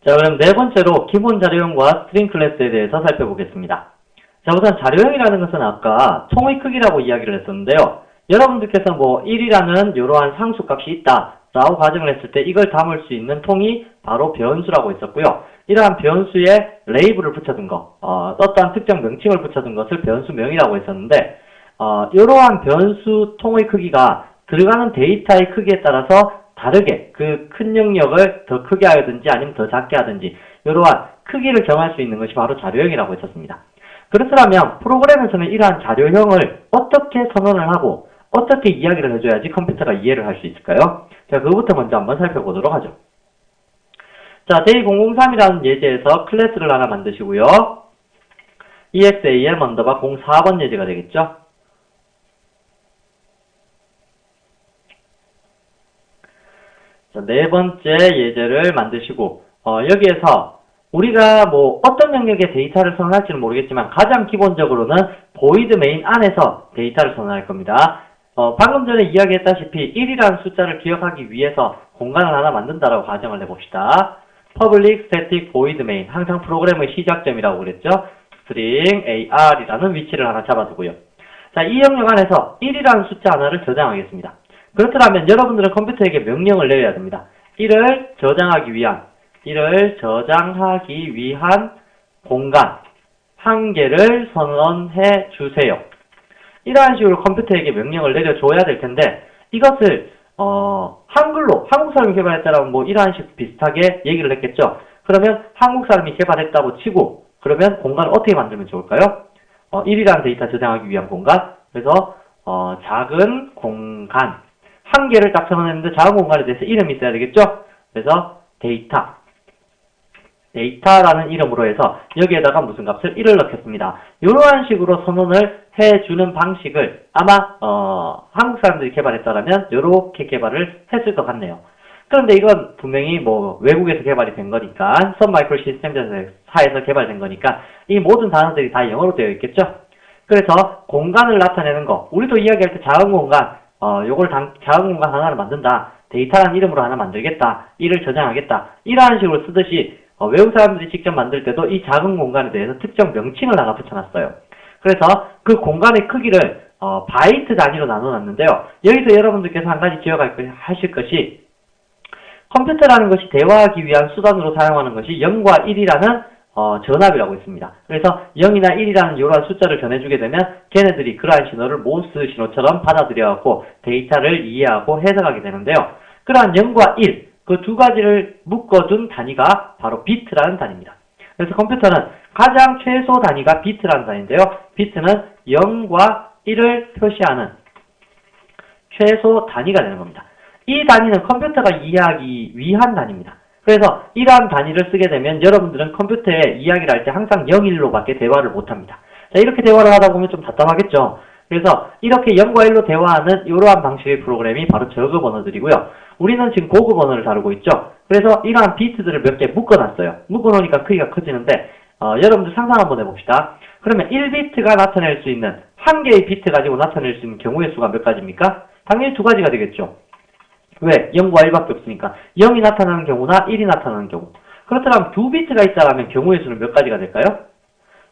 자, 그럼 네 번째로 기본 자료형과 스트링 클래스에 대해서 살펴보겠습니다. 자, 우선 자료형이라는 것은 아까 통의 크기라고 이야기를 했었는데요. 여러분들께서 뭐 1이라는 이러한 상수값이 있다 라고 가정을 했을 때 이걸 담을 수 있는 통이 바로 변수라고 있었고요. 이러한 변수에 레이블을 붙여둔 거, 어떠한 특정 명칭을 붙여둔 것을 변수명이라고 했었는데 이러한 변수 통의 크기가 들어가는 데이터의 크기에 따라서 다르게 그 큰 영역을 더 크게 하든지 아니면 더 작게 하든지 이러한 크기를 정할 수 있는 것이 바로 자료형이라고 했었습니다. 그렇다면 프로그램에서는 이러한 자료형을 어떻게 선언을 하고 어떻게 이야기를 해줘야지 컴퓨터가 이해를 할 수 있을까요? 자, 그거부터 먼저 한번 살펴보도록 하죠. 자, j003이라는 예제에서 클래스를 하나 만드시고요. exam 언더바 04번 예제가 되겠죠? 자, 네 번째 예제를 만드시고 여기에서 우리가 뭐 어떤 영역의 데이터를 선언할지는 모르겠지만 가장 기본적으로는 void main 안에서 데이터를 선언할 겁니다. 방금 전에 이야기했다시피 1이라는 숫자를 기억하기 위해서 공간을 하나 만든다라고 가정을 해봅시다. public static void main 항상 프로그램의 시작점이라고 그랬죠. string ar이라는 위치를 하나 잡아두고요. 자, 이 영역 안에서 1이라는 숫자 하나를 저장하겠습니다. 그렇다면 여러분들은 컴퓨터에게 명령을 내려야 됩니다. 이를 저장하기 위한 공간 한 개를 선언해 주세요. 이러한 식으로 컴퓨터에게 명령을 내려줘야 될 텐데 이것을 한글로 한국 사람이 개발했다라면 뭐 이러한 식 비슷하게 얘기를 했겠죠. 그러면 한국 사람이 개발했다고 치고 그러면 공간을 어떻게 만들면 좋을까요? 1이라는 데이터 저장하기 위한 공간. 그래서 작은 공간 한 개를 딱 선언했는데 작은 공간에 대해서 이름이 있어야 되겠죠? 그래서 데이터라는 이름으로 해서 여기에다가 무슨 값을 1을 넣겠습니다. 이러한 식으로 선언을 해주는 방식을 아마 한국 사람들이 개발했다면 이렇게 개발을 했을 것 같네요. 그런데 이건 분명히 뭐 외국에서 개발이 된 거니까 선 마이크로 시스템사에서 개발된 거니까 이 모든 단어들이 다 영어로 되어 있겠죠? 그래서 공간을 나타내는 거 우리도 이야기할 때 작은 공간 작은 공간 하나를 만든다. 데이터라는 이름으로 하나 만들겠다. 이를 저장하겠다. 이러한 식으로 쓰듯이 외국 사람들이 직접 만들 때도 이 작은 공간에 대해서 특정 명칭을 하나 붙여놨어요. 그래서 그 공간의 크기를 바이트 단위로 나눠놨는데요. 여기서 여러분들께서 한 가지 기억하실 것이 컴퓨터라는 것이 대화하기 위한 수단으로 사용하는 것이 0과 1이라는 전압이라고 있습니다. 그래서 0이나 1이라는 이러한 숫자를 전해주게 되면 걔네들이 그러한 신호를 모스 신호처럼 받아들여갖고 데이터를 이해하고 해석하게 되는데요. 그러한 0과 1, 그 두 가지를 묶어둔 단위가 바로 비트라는 단위입니다. 그래서 컴퓨터는 가장 최소 단위가 비트라는 단위인데요. 비트는 0과 1을 표시하는 최소 단위가 되는 겁니다. 이 단위는 컴퓨터가 이해하기 위한 단위입니다. 그래서 이러한 단위를 쓰게 되면 여러분들은 컴퓨터에 이야기를 할 때 항상 0, 1로밖에 대화를 못합니다. 자, 이렇게 대화를 하다 보면 좀 답답하겠죠. 그래서 이렇게 0과 1로 대화하는 이러한 방식의 프로그램이 바로 저그 언어들이고요. 우리는 지금 고급 언어를 다루고 있죠. 그래서 이러한 비트들을 몇 개 묶어놨어요. 묶어놓으니까 크기가 커지는데 여러분들 상상 한번 해봅시다. 그러면 1비트가 나타낼 수 있는 한 개의 비트 가지고 나타낼 수 있는 경우의 수가 몇 가지입니까? 당연히 두 가지가 되겠죠. 왜? 0과 1밖에 없으니까 0이 나타나는 경우나 1이 나타나는 경우. 그렇다면 두 비트가 있다면 경우의 수는 몇 가지가 될까요?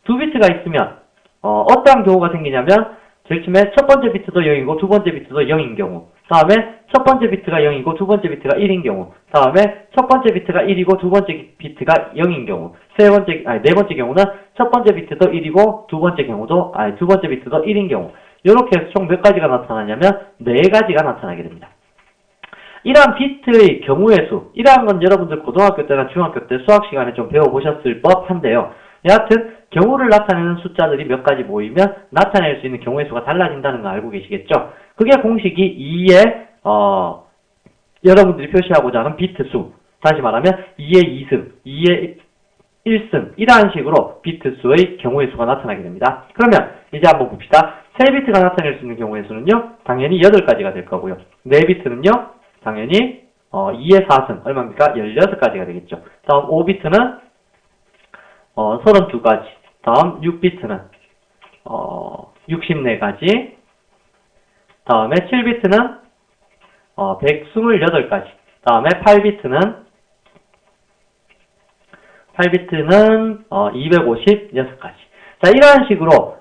두 비트가 있으면 어떠한 경우가 생기냐면 제일 처음에 첫 번째 비트도 0이고 두 번째 비트도 0인 경우, 다음에 첫 번째 비트가 0이고 두 번째 비트가 1인 경우, 다음에 첫 번째 비트가 1이고 두 번째 비트가 0인 경우, 네 번째 경우는 첫 번째 비트도 1이고 두 번째 비트도 1인 경우. 이렇게 해서 총 몇 가지가 나타나냐면 네 가지가 나타나게 됩니다. 이러한 비트의 경우의 수, 이러한 건 여러분들 고등학교 때나 중학교 때 수학 시간에 좀 배워보셨을 법한데요. 여하튼 경우를 나타내는 숫자들이 몇 가지 모이면 나타낼 수 있는 경우의 수가 달라진다는 거 알고 계시겠죠? 그게 공식이 2의 여러분들이 표시하고자 하는 비트 수, 다시 말하면 2의 2승, 2의 1승 이러한 식으로 비트 수의 경우의 수가 나타나게 됩니다. 그러면 이제 한번 봅시다. 3비트가 나타낼 수 있는 경우의 수는요, 당연히 8가지가 될 거고요. 4비트는요, 당연히 2의 4승, 얼마입니까? 16가지가 되겠죠. 다음 5비트는 32가지, 다음 6비트는 64가지, 다음에 7비트는 128가지, 다음에 8비트는 8비트는 256가지. 자, 이러한 식으로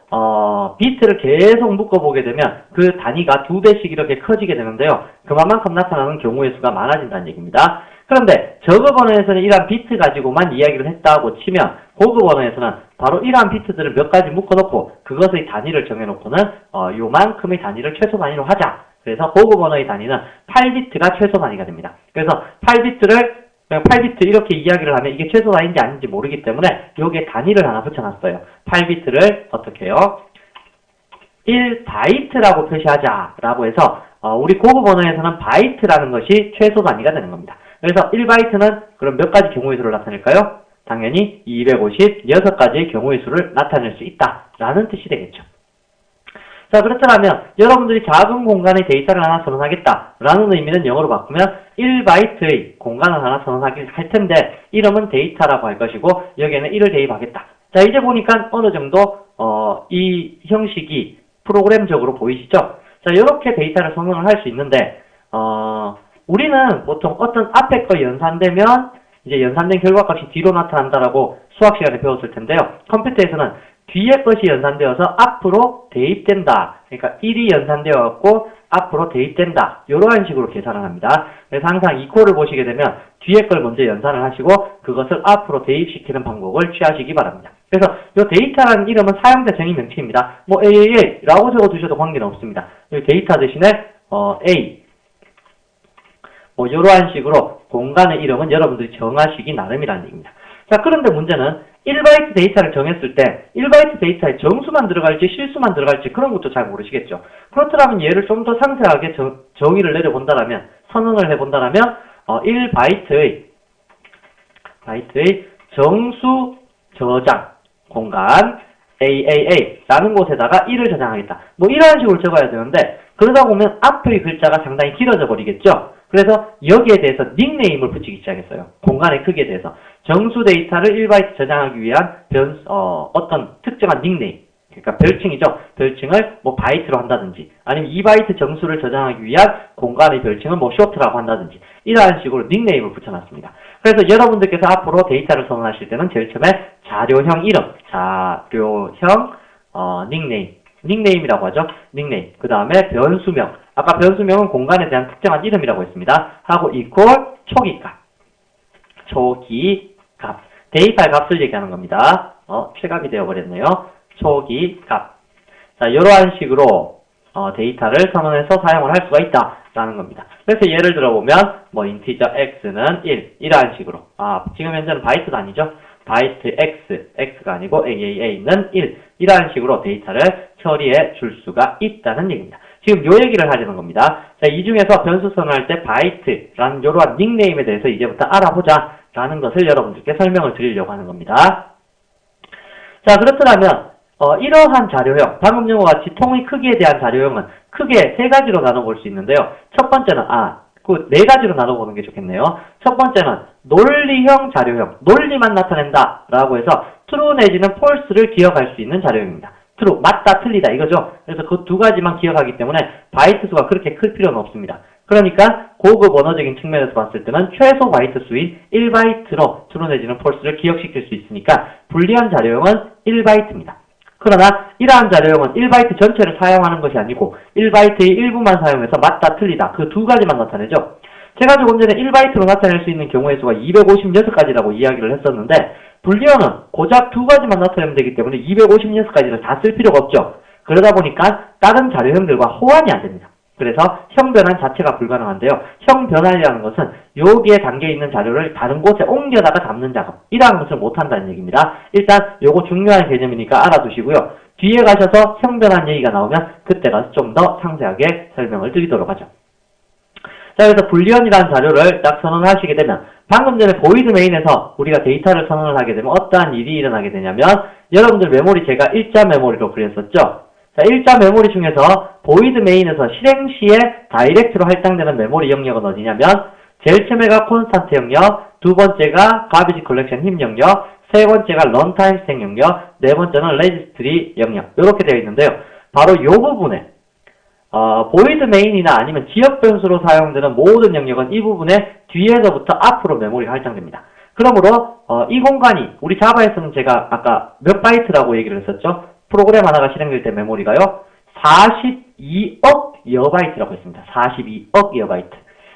비트를 계속 묶어보게 되면 그 단위가 2배씩 이렇게 커지게 되는데요. 그만큼 나타나는 경우의 수가 많아진다는 얘기입니다. 그런데 저급 언어에서는 이러한 비트 가지고만 이야기를 했다고 치면 고급 언어에서는 바로 이러한 비트들을 몇 가지 묶어놓고 그것의 단위를 정해놓고는 요만큼의 단위를 최소 단위로 하자. 그래서 고급 언어의 단위는 8비트가 최소 단위가 됩니다. 그래서 8비트를 그냥 8비트 이렇게 이야기를 하면 이게 최소 단위인지 아닌지 모르기 때문에 여기에 단위를 하나 붙여놨어요. 8비트를 어떻게 해요? 1바이트라고 표시하자 라고 해서 우리 고급 언어에서는 바이트라는 것이 최소 단위가 되는 겁니다. 그래서 1바이트는 그럼 몇 가지 경우의 수를 나타낼까요? 당연히 256가지의 경우의 수를 나타낼 수 있다라는 뜻이 되겠죠. 자, 그렇다면 여러분들이 작은 공간의 데이터를 하나 선언하겠다라는 의미는 영어로 바꾸면 1바이트의 공간을 하나 선언하길 할 텐데 이름은 데이터라고 할 것이고 여기에는 1을 대입하겠다. 자, 이제 보니까 어느 정도 이 형식이 프로그램적으로 보이시죠? 자, 이렇게 데이터를 선언을 할 수 있는데 우리는 보통 어떤 앞에 거 연산되면 이제 연산된 결과값이 뒤로 나타난다라고 수학 시간에 배웠을 텐데요. 컴퓨터에서는 뒤에 것이 연산되어서 앞으로 대입된다. 그러니까 1이 연산되어 갖고 앞으로 대입된다. 이러한 식으로 계산을 합니다. 그래서 항상 이코를 보시게 되면 뒤에 걸 먼저 연산을 하시고 그것을 앞으로 대입시키는 방법을 취하시기 바랍니다. 그래서 이 데이터라는 이름은 사용자 정의 명칭입니다. 뭐 AAA라고 적어두셔도 관계는 없습니다. 이 데이터 대신에 A 뭐 이러한 식으로 공간의 이름은 여러분들이 정하시기 나름이라는 얘기입니다. 자, 그런데 문제는 1바이트 데이터를 정했을 때 1바이트 데이터에 정수만 들어갈지 실수만 들어갈지 그런 것도 잘 모르시겠죠. 그렇다면 얘를 좀 더 상세하게 정의를 내려본다라면 선언을 해본다라면 1바이트의 정수 저장 공간 AAA라는 곳에다가 1을 저장하겠다. 뭐 이런 식으로 적어야 되는데 그러다 보면 앞의 글자가 상당히 길어져 버리겠죠. 그래서 여기에 대해서 닉네임을 붙이기 시작했어요. 공간의 크기에 대해서. 정수 데이터를 1바이트 저장하기 위한 어떤 특정한 닉네임. 그러니까 별칭이죠. 별칭을 뭐 바이트로 한다든지 아니면 2바이트 정수를 저장하기 위한 공간의 별칭은 뭐 쇼트라고 한다든지 이러한 식으로 닉네임을 붙여놨습니다. 그래서 여러분들께서 앞으로 데이터를 선언하실 때는 제일 처음에 자료형 이름, 자료형 닉네임이라고 하죠. 닉네임. 그 다음에 변수명. 아까 변수명은 공간에 대한 특정한 이름이라고 했습니다. 하고 이퀄 초기값. 초기값. 대입할 값을 얘기하는 겁니다. 최값이 되어버렸네요. 초기값. 자, 이러한 식으로 데이터를 선언해서 사용을 할 수가 있다라는 겁니다. 그래서 예를 들어보면 뭐 인티저 x는 1 이러한 식으로 지금 현재는 바이트 단위죠. 바이트 x가 아니고 AAA는 1 이러한 식으로 데이터를 처리해 줄 수가 있다는 얘기입니다. 지금 요 얘기를 하려는 겁니다. 자, 이 중에서 변수 선언할 때 바이트라는 이러한 닉네임에 대해서 이제부터 알아보자 라는 것을 여러분들께 설명을 드리려고 하는 겁니다. 자, 그렇다면 이러한 자료형, 방금 용어와 같이 통의 크기에 대한 자료형은 크게 세 가지로 나눠볼 수 있는데요. 첫 번째는 그 네 가지로 나눠보는 게 좋겠네요. 첫 번째는 논리형 자료형, 논리만 나타낸다 라고 해서 true 내지는 false를 기억할 수 있는 자료형입니다. true, 맞다, 틀리다 이거죠. 그래서 그 두 가지만 기억하기 때문에 바이트 수가 그렇게 클 필요는 없습니다. 그러니까 고급 언어적인 측면에서 봤을 때는 최소 바이트 수인 1바이트로 true 내지는 false를 기억시킬 수 있으니까 불리한 자료형은 1바이트입니다. 그러나 이러한 자료형은 1바이트 전체를 사용하는 것이 아니고 1바이트의 일부만 사용해서 맞다, 틀리다 그 두 가지만 나타내죠. 제가 조금 전에 1바이트로 나타낼 수 있는 경우의 수가 256가지라고 이야기를 했었는데 불리언은 고작 두 가지만 나타내면 되기 때문에 256가지를 다 쓸 필요가 없죠. 그러다 보니까 다른 자료형들과 호환이 안 됩니다. 그래서 형 변환 자체가 불가능한데요. 형 변환이라는 것은 여기에 담겨있는 자료를 다른 곳에 옮겨다가 담는 작업 이러한 것을 못한다는 얘기입니다. 일단 요거 중요한 개념이니까 알아두시고요. 뒤에 가셔서 형 변환 얘기가 나오면 그때 가서 좀 더 상세하게 설명을 드리도록 하죠. 자, 그래서 불리언이라는 자료를 딱 선언하시게 되면 방금 전에 보이드 메인에서 우리가 데이터를 선언을 하게 되면 어떠한 일이 일어나게 되냐면 여러분들 메모리 제가 일자 메모리로 그렸었죠. 자, 일자 메모리 중에서 보이드 메인에서 실행 시에 다이렉트로 할당되는 메모리 영역은 어디냐면 제일 처음에가 콘스탄트 영역, 두 번째가 가비지 컬렉션 힙 영역, 세 번째가 런타임 스택 영역, 네 번째는 레지스트리 영역 이렇게 되어 있는데요. 바로 이 부분에 void main이나 아니면 지역 변수로 사용되는 모든 영역은 이 부분에 뒤에서부터 앞으로 메모리가 할당됩니다. 그러므로 이 공간이 우리 자바에서는 제가 아까 몇 바이트라고 얘기를 했었죠? 프로그램 하나가 실행될 때 메모리가요. 42억 여바이트라고 했습니다. 42억 여바이트.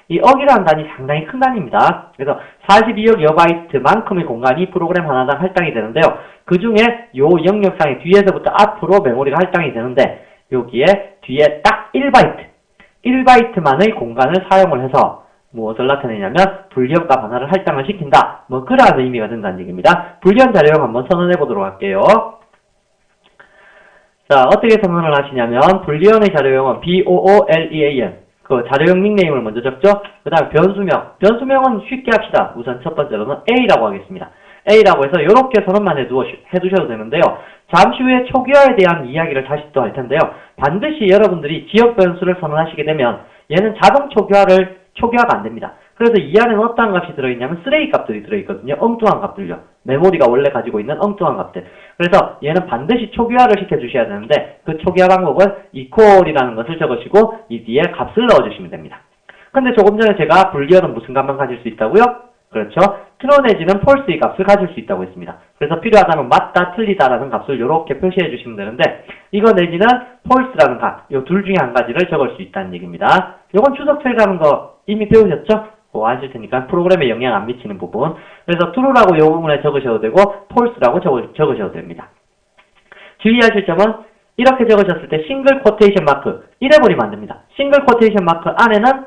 이 억이라는 단위 상당히 큰 단위입니다. 그래서 42억 여바이트만큼의 공간이 프로그램 하나당 할당이 되는데요. 그 중에 요 영역상의 뒤에서부터 앞으로 메모리가 할당이 되는데 여기에 뒤에 딱 1바이트만의 공간을 사용을 해서 무엇을 나타내냐면 불리언값 하나를 할당을 시킨다. 뭐 그러한 의미가 된다는 얘기입니다. 불리언 자료형 한번 선언해 보도록 할게요. 자, 어떻게 선언을 하시냐면 불리언의 자료형은 BOOLEAN 그 자료형 닉네임을 먼저 적죠. 그 다음에 변수명은 쉽게 합시다. 우선 첫 번째로는 A라고 하겠습니다. A라고 해서 이렇게 선언만 해두셔도 되는데요. 잠시 후에 초기화에 대한 이야기를 다시 또 할 텐데요. 반드시 여러분들이 지역 변수를 선언하시게 되면 얘는 자동 초기화가 안 됩니다. 그래서 이 안에는 어떤 값이 들어있냐면 쓰레기 값들이 들어있거든요. 엉뚱한 값들요. 메모리가 원래 가지고 있는 엉뚱한 값들. 그래서 얘는 반드시 초기화를 시켜주셔야 되는데 그 초기화 방법은 equal이라는 것을 적으시고 이 뒤에 값을 넣어주시면 됩니다. 근데 조금 전에 제가 불리언은 무슨 값만 가질 수 있다고요? 그렇죠. true 내지는 false의 값을 가질 수 있다고 했습니다. 그래서 필요하다면 맞다, 틀리다라는 값을 이렇게 표시해 주시면 되는데 이거 내지는 false라는 값, 이 둘 중에 한 가지를 적을 수 있다는 얘기입니다. 이건 추석철이라는 거 이미 배우셨죠? 아실 테니까 프로그램에 영향 안 미치는 부분. 그래서 true라고 이 부분에 적으셔도 되고 false라고 적으셔도 됩니다. 주의하실 점은 이렇게 적으셨을 때 싱글 쿼테이션 마크 이래버리면 안 됩니다. 싱글 쿼테이션 마크 안에는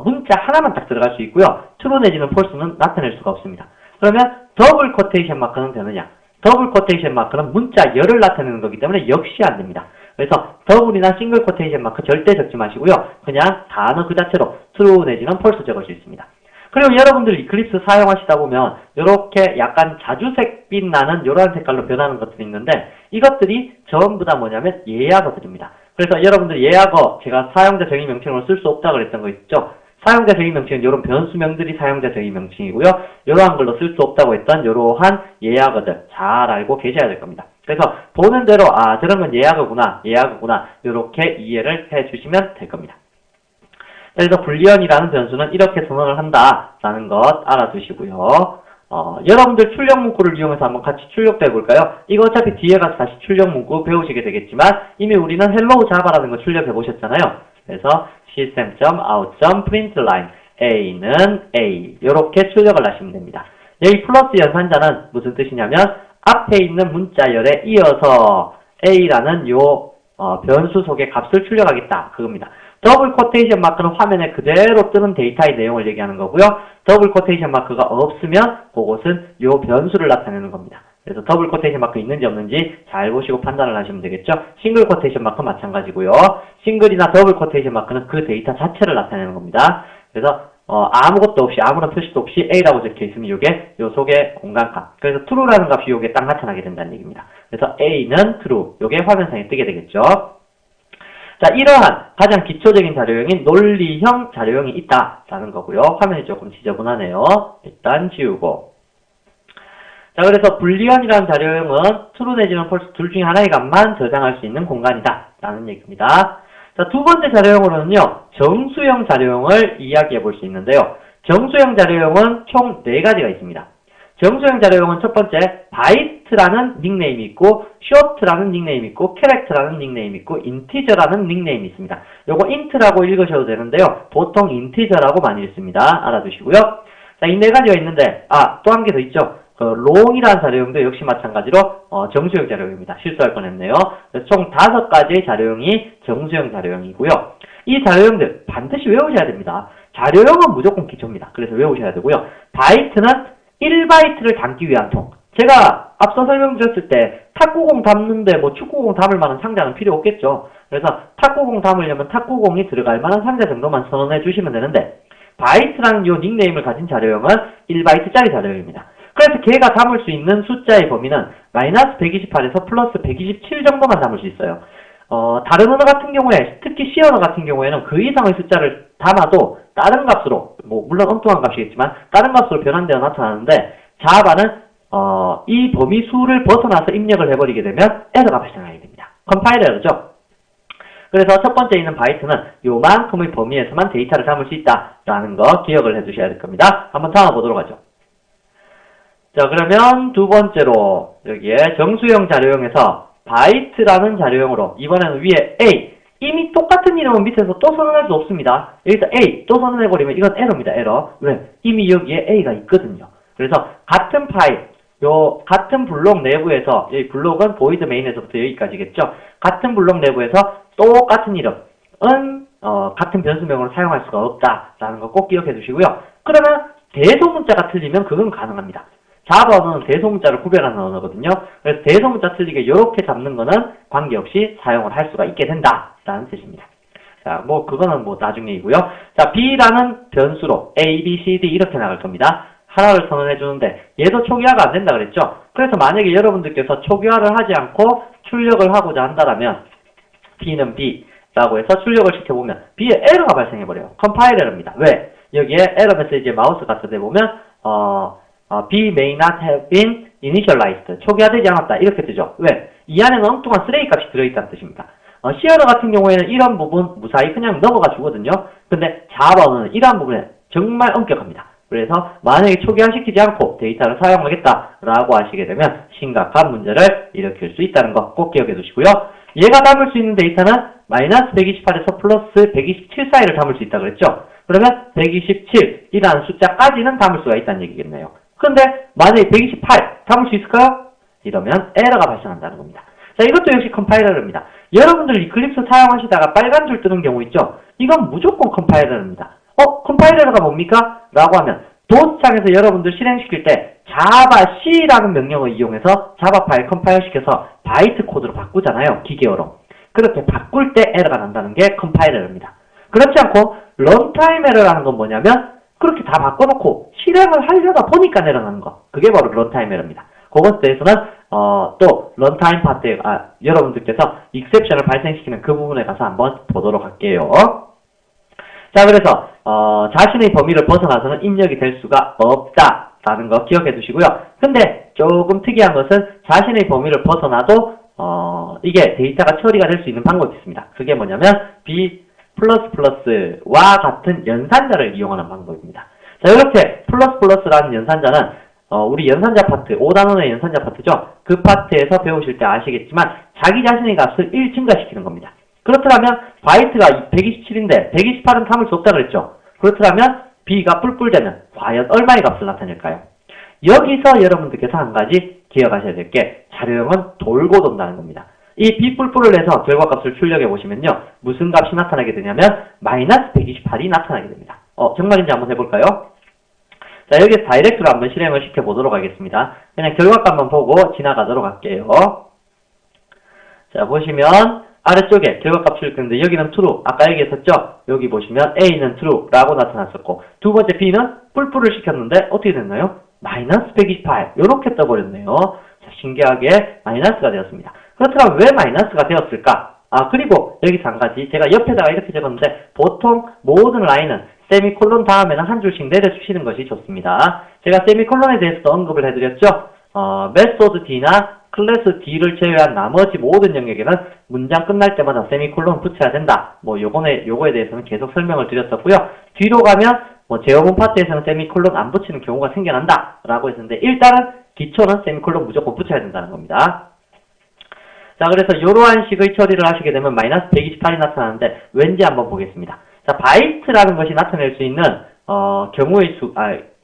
문자 하나만 딱 들어갈 수 있고요. true 내지는 false는 나타낼 수가 없습니다. 그러면 더블 쿼테이션 마크는 되느냐? 더블 쿼테이션 마크는 문자 열을 나타내는 거기 때문에 역시 안 됩니다. 그래서 더블이나 싱글 쿼테이션 마크 절대 적지 마시고요. 그냥 단어 그 자체로 true 내지는 false 적을 수 있습니다. 그리고 여러분들 이클립스 사용하시다 보면 이렇게 약간 자주색 빛 나는 이런 색깔로 변하는 것들이 있는데 이것들이 전부 다 뭐냐면 예약어들입니다. 그래서 여러분들 예약어 제가 사용자 정의 명칭으로 쓸 수 없다고 그랬던 거 있죠? 사용자 정의 명칭은 이런 변수명들이 사용자 정의 명칭이고요. 이러한 걸로 쓸 수 없다고 했던 이러한 예약어들 잘 알고 계셔야 될 겁니다. 그래서 보는 대로 저런 건 예약어구나 이렇게 이해를 해주시면 될 겁니다. 그래서 불리언이라는 변수는 이렇게 선언을 한다라는 것 알아두시고요. 여러분들 출력 문구를 이용해서 한번 같이 출력도 해볼까요? 이거 어차피 뒤에 가서 다시 출력 문구 배우시게 되겠지만 이미 우리는 hello java라는 거 출력해 보셨잖아요. 그래서 system.out.println a는 a 이렇게 출력을 하시면 됩니다. 여기 플러스 연산자는 무슨 뜻이냐면 앞에 있는 문자열에 이어서 a라는 요 변수 속의 값을 출력하겠다 그겁니다. 더블 쿼테이션 마크는 화면에 그대로 뜨는 데이터의 내용을 얘기하는 거고요. 더블 쿼테이션 마크가 없으면 그것은 요 변수를 나타내는 겁니다. 그래서 더블 쿼테이션 마크 있는지 없는지 잘 보시고 판단을 하시면 되겠죠. 싱글 쿼테이션 마크 마찬가지고요. 싱글이나 더블 쿼테이션 마크는 그 데이터 자체를 나타내는 겁니다. 그래서 아무것도 없이 아무런 표시도 없이 A라고 적혀 있으면 이게 요 속의 공간값. 그래서 true라는 값이 요게 딱 나타나게 된다는 얘기입니다. 그래서 A는 true. 요게 화면상에 뜨게 되겠죠. 자, 이러한 가장 기초적인 자료형인 논리형 자료형이 있다라는 거고요. 화면이 조금 지저분하네요. 일단 지우고. 자, 그래서 불리언이라는 자료형은 true 내지는 false 둘 중에 하나의 값만 저장할 수 있는 공간이다 라는 얘기입니다. 자, 두 번째 자료형으로는요, 정수형 자료형을 이야기해 볼 수 있는데요. 정수형 자료형은 총 4가지가 있습니다. 정수형 자료형은 첫 번째, 바이트라는 닉네임이 있고, short라는 닉네임이 있고, character라는 닉네임이 있고, integer라는 닉네임이 있습니다. 요거 int라고 읽으셔도 되는데요. 보통 integer라고 많이 읽습니다. 알아두시고요. 자, 이 4가지가 있는데, 또 한 개 더 있죠. long이라는 자료형도 역시 마찬가지로 정수형 자료형입니다. 실수할 뻔했네요. 총 5가지의 자료형이 정수형 자료형이고요. 이 자료형들 반드시 외우셔야 됩니다. 자료형은 무조건 기초입니다. 그래서 외우셔야 되고요. 바이트는 1바이트를 담기 위한 통. 제가 앞서 설명드렸을 때 탁구공 담는데 뭐 축구공 담을 만한 상자는 필요 없겠죠. 그래서 탁구공 담으려면 탁구공이 들어갈 만한 상자 정도만 선언해 주시면 되는데 바이트라는 이 닉네임을 가진 자료형은 1바이트짜리 자료형입니다. 그래서 걔가 담을 수 있는 숫자의 범위는 마이너스 128에서 플러스 127 정도만 담을 수 있어요. 다른 언어 같은 경우에, 특히 C 언어 같은 경우에는 그 이상의 숫자를 담아도 다른 값으로, 물론 엉뚱한 값이겠지만 다른 값으로 변환되어 나타나는데 자바는 이 범위 수를 벗어나서 입력을 해버리게 되면 에러가 발생하게 됩니다. 컴파일러죠. 그래서 첫 번째 있는 바이트는 요만큼의 범위에서만 데이터를 담을 수 있다라는 거 기억을 해두셔야 될 겁니다. 한번 다음 보도록 하죠. 자, 그러면 두 번째로 여기에 정수형 자료형에서 바이트라는 자료형으로 이번에는 위에 A 이미 똑같은 이름은 밑에서 또 선언할 수 없습니다. 여기서 A 또 선언해버리면 이건 에러입니다. 에러. 왜? 이미 여기에 A가 있거든요. 그래서 같은 파일, 같은 블록 내부에서, 여기 블록은 void main에서부터 여기까지겠죠. 같은 블록 내부에서 똑같은 이름은 같은 변수명으로 사용할 수가 없다라는 거 꼭 기억해 두시고요. 그러면 대소문자가 틀리면 그건 가능합니다. 자바 언어는 대소문자를 구별하는 언어거든요. 그래서 대소문자 틀리게 이렇게 잡는 거는 관계없이 사용을 할 수가 있게 된다라는 뜻입니다. 자, 그거는 나중에이고요. 자, B라는 변수로 A, B, C, D 이렇게 나갈 겁니다. 하나를 선언해 주는데 얘도 초기화가 안 된다 그랬죠? 그래서 만약에 여러분들께서 초기화를 하지 않고 출력을 하고자 한다면 B는 B라고 해서 출력을 시켜보면 B에 에러가 발생해버려요. 컴파일 에러입니다. 왜? 여기에 에러 메시지에 마우스가 들어보면 B may not have been initialized. 초기화되지 않았다. 이렇게 뜨죠. 왜? 이 안에는 엉뚱한 쓰레기 값이 들어있다는 뜻입니다. C언어 같은 경우에는 이런 부분 무사히 그냥 넘어가 주거든요. 근데 자바는 이러한 부분에 정말 엄격합니다. 그래서 만약에 초기화시키지 않고 데이터를 사용하겠다라고 하시게 되면 심각한 문제를 일으킬 수 있다는 거 꼭 기억해 두시고요. 얘가 담을 수 있는 데이터는 마이너스 128에서 플러스 127 사이를 담을 수 있다 그랬죠? 그러면 127이라는 숫자까지는 담을 수가 있다는 얘기겠네요. 그런데 만약에 128 담을 수 있을까요? 이러면 에러가 발생한다는 겁니다. 자, 이것도 역시 컴파일러입니다. 여러분들 이클립스 사용하시다가 빨간 줄 뜨는 경우 있죠? 이건 무조건 컴파일러입니다. 컴파일러가 뭡니까? 라고 하면 도스창에서 여러분들 실행시킬 때 자바 C라는 명령을 이용해서 자바 파일 컴파일 시켜서 바이트 코드로 바꾸잖아요. 기계어로. 그렇게 바꿀 때 에러가 난다는 게 컴파일러입니다. 그렇지 않고 런타임 에러라는 건 뭐냐면 그렇게 다 바꿔놓고 실행을 하려다 보니까 내려가는 거. 그게 바로 런타임 에러입니다. 그것에 대해서는 또 런타임 파트에 여러분들께서 익셉션을 발생시키는 그 부분에 가서 한번 보도록 할게요. 자, 그래서 자신의 범위를 벗어나서는 입력이 될 수가 없다라는 거 기억해 두시고요. 근데 조금 특이한 것은 자신의 범위를 벗어나도 이게 데이터가 처리가 될 수 있는 방법이 있습니다. 그게 뭐냐면 B++와 같은 연산자를 이용하는 방법입니다. 자, 이렇게 플러스라는 연산자는 우리 연산자 파트, 5단원의 연산자 파트죠. 그 파트에서 배우실 때 아시겠지만 자기 자신의 값을 1 증가시키는 겁니다. 그렇다면 바이트가 127인데 128은 담을 수 없다 그랬죠. 그렇다면 B가 뿔뿔되면 과연 얼마의 값을 나타낼까요? 여기서 여러분들께서 한 가지 기억하셔야 될 게 자료형은 돌고 돈다는 겁니다. 이 B 뿔뿔을 내서 결과값을 출력해 보시면요. 무슨 값이 나타나게 되냐면 마이너스 128이 나타나게 됩니다. 정말인지 한번 해볼까요? 자, 여기서 다이렉트로 한번 실행을 시켜보도록 하겠습니다. 그냥 결과값만 보고 지나가도록 할게요. 자, 보시면 아래쪽에 결과값 출력했는데 여기는 true. 아까 얘기했었죠? 여기 보시면 A는 true라고 나타났었고 두 번째 B는 뿔뿔을 시켰는데 어떻게 됐나요? 마이너스 128 이렇게 떠버렸네요. 자, 신기하게 마이너스가 되었습니다. 그렇다면 왜 마이너스가 되었을까? 그리고 여기서 한 가지 제가 옆에다가 이렇게 적었는데 보통 모든 라인은 세미콜론 다음에는 한 줄씩 내려주시는 것이 좋습니다. 제가 세미콜론에 대해서도 언급을 해드렸죠? 메소드 D나 클래스 D를 제외한 나머지 모든 영역에는 문장 끝날 때마다 세미콜론 붙여야 된다. 요거에 대해서는 계속 설명을 드렸었고요. 뒤로 가면 제어문 파트에서는 세미콜론 안 붙이는 경우가 생겨난다. 라고 했는데 일단은 기초는 세미콜론 무조건 붙여야 된다는 겁니다. 자, 그래서 이러한 식의 처리를 하시게 되면 마이너스 128이 나타나는데 왠지 한번 보겠습니다. 자, 바이트라는 것이 나타낼 수 있는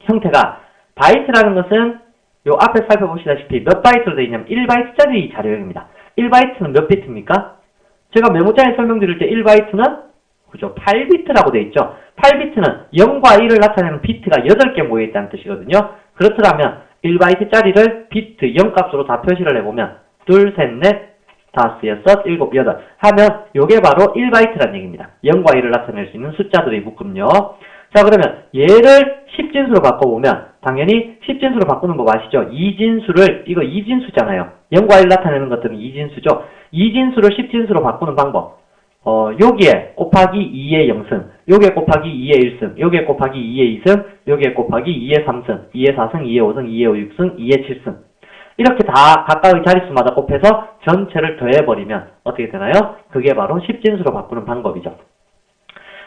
형태가 바이트라는 것은 요 앞에 살펴보시다시피 몇 바이트로 되어 있냐면 1바이트짜리 자료형입니다. 1바이트는 몇 비트입니까? 제가 메모장에 설명드릴 때 1바이트는 그죠? 8비트라고 되어 있죠. 8비트는 0과 1을 나타내는 비트가 8개 모여있다는 뜻이거든요. 그렇다면 1바이트짜리를 비트 0값으로 다 표시를 해보면 둘, 셋, 넷, 다섯, 여섯, 일곱, 여덟 하면 요게 바로 1바이트라는 얘기입니다. 0과 1을 나타낼 수 있는 숫자들의 묶음요. 자, 그러면 얘를 10진수로 바꿔보면 당연히 10진수로 바꾸는 법 아시죠? 이거 2진수잖아요. 0과 1 나타내는 것들은 2진수죠. 2진수를 10진수로 바꾸는 방법. 여기에 곱하기 2의 0승, 요게 곱하기 2의 1승, 요게 곱하기 2의 2승, 요게 곱하기 2의 3승, 2의 4승, 2의 5승, 2의 6승, 2의 7승. 이렇게 다 각각의 자릿수마다 곱해서 전체를 더해버리면 어떻게 되나요? 그게 바로 10진수로 바꾸는 방법이죠.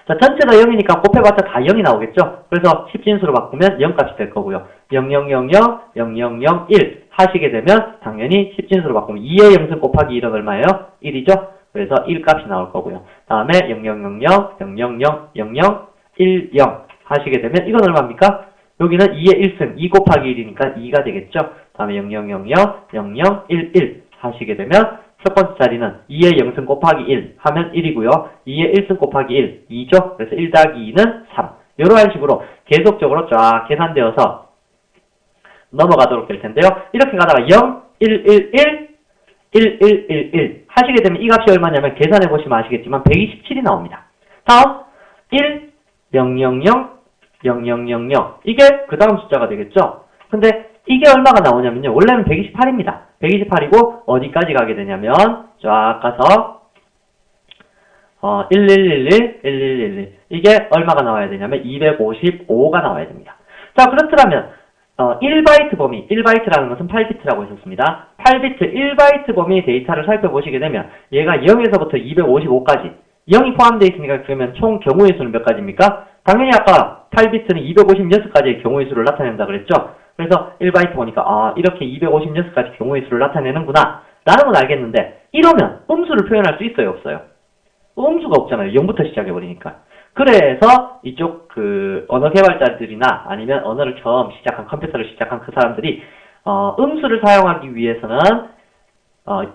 자, 전체 다 0이니까 곱해봤자 다 0이 나오겠죠? 그래서 10진수로 바꾸면 0값이 될 거고요. 0000, 0001 하시게 되면 당연히 10진수로 바꾸면 2의 0승 곱하기 1은 얼마예요? 1이죠? 그래서 1값이 나올 거고요. 다음에 0000, 000, 0010 하시게 되면 이건 얼마입니까? 여기는 2의 1승, 2 곱하기 1이니까 2가 되겠죠? 다음에 0000, 0011 하시게 되면 첫 번째 자리는 2의 0승 곱하기 1 하면 1이고요. 2의 1승 곱하기 1, 2죠? 그래서 1 더하기 2는 3. 이러한 식으로 계속적으로 쫙 계산되어서 넘어가도록 될 텐데요. 이렇게 가다가 0, 1, 1, 1, 1, 1, 1, 1 하시게 되면 이 값이 얼마냐면 계산해 보시면 아시겠지만 127이 나옵니다. 다음 1, 0, 0, 0, 0, 0, 0, 0 이게 그 다음 숫자가 되겠죠? 근데 이게 얼마가 나오냐면요. 원래는 128입니다. 128이고 어디까지 가게 되냐면 쫙 가서 1111, 1111 이게 얼마가 나와야 되냐면 255가 나와야 됩니다. 자, 그렇더라면 1바이트 범위, 1바이트라는 것은 8비트라고 했었습니다. 8비트 1바이트 범위의 데이터를 살펴보시게 되면 얘가 0에서부터 255까지 0이 포함되어 있으니까 그러면 총 경우의 수는 몇 가지입니까? 당연히 아까 8비트는 256가지의 경우의 수를 나타낸다 그랬죠? 그래서 1바이트 보니까 이렇게 256가지 경우의 수를 나타내는구나 라는 건 알겠는데 이러면 음수를 표현할 수 있어요? 없어요? 음수가 없잖아요. 0부터 시작해버리니까. 그래서 이쪽 언어 개발자들이나 아니면 언어를 처음 시작한 컴퓨터를 시작한 그 사람들이 음수를 사용하기 위해서는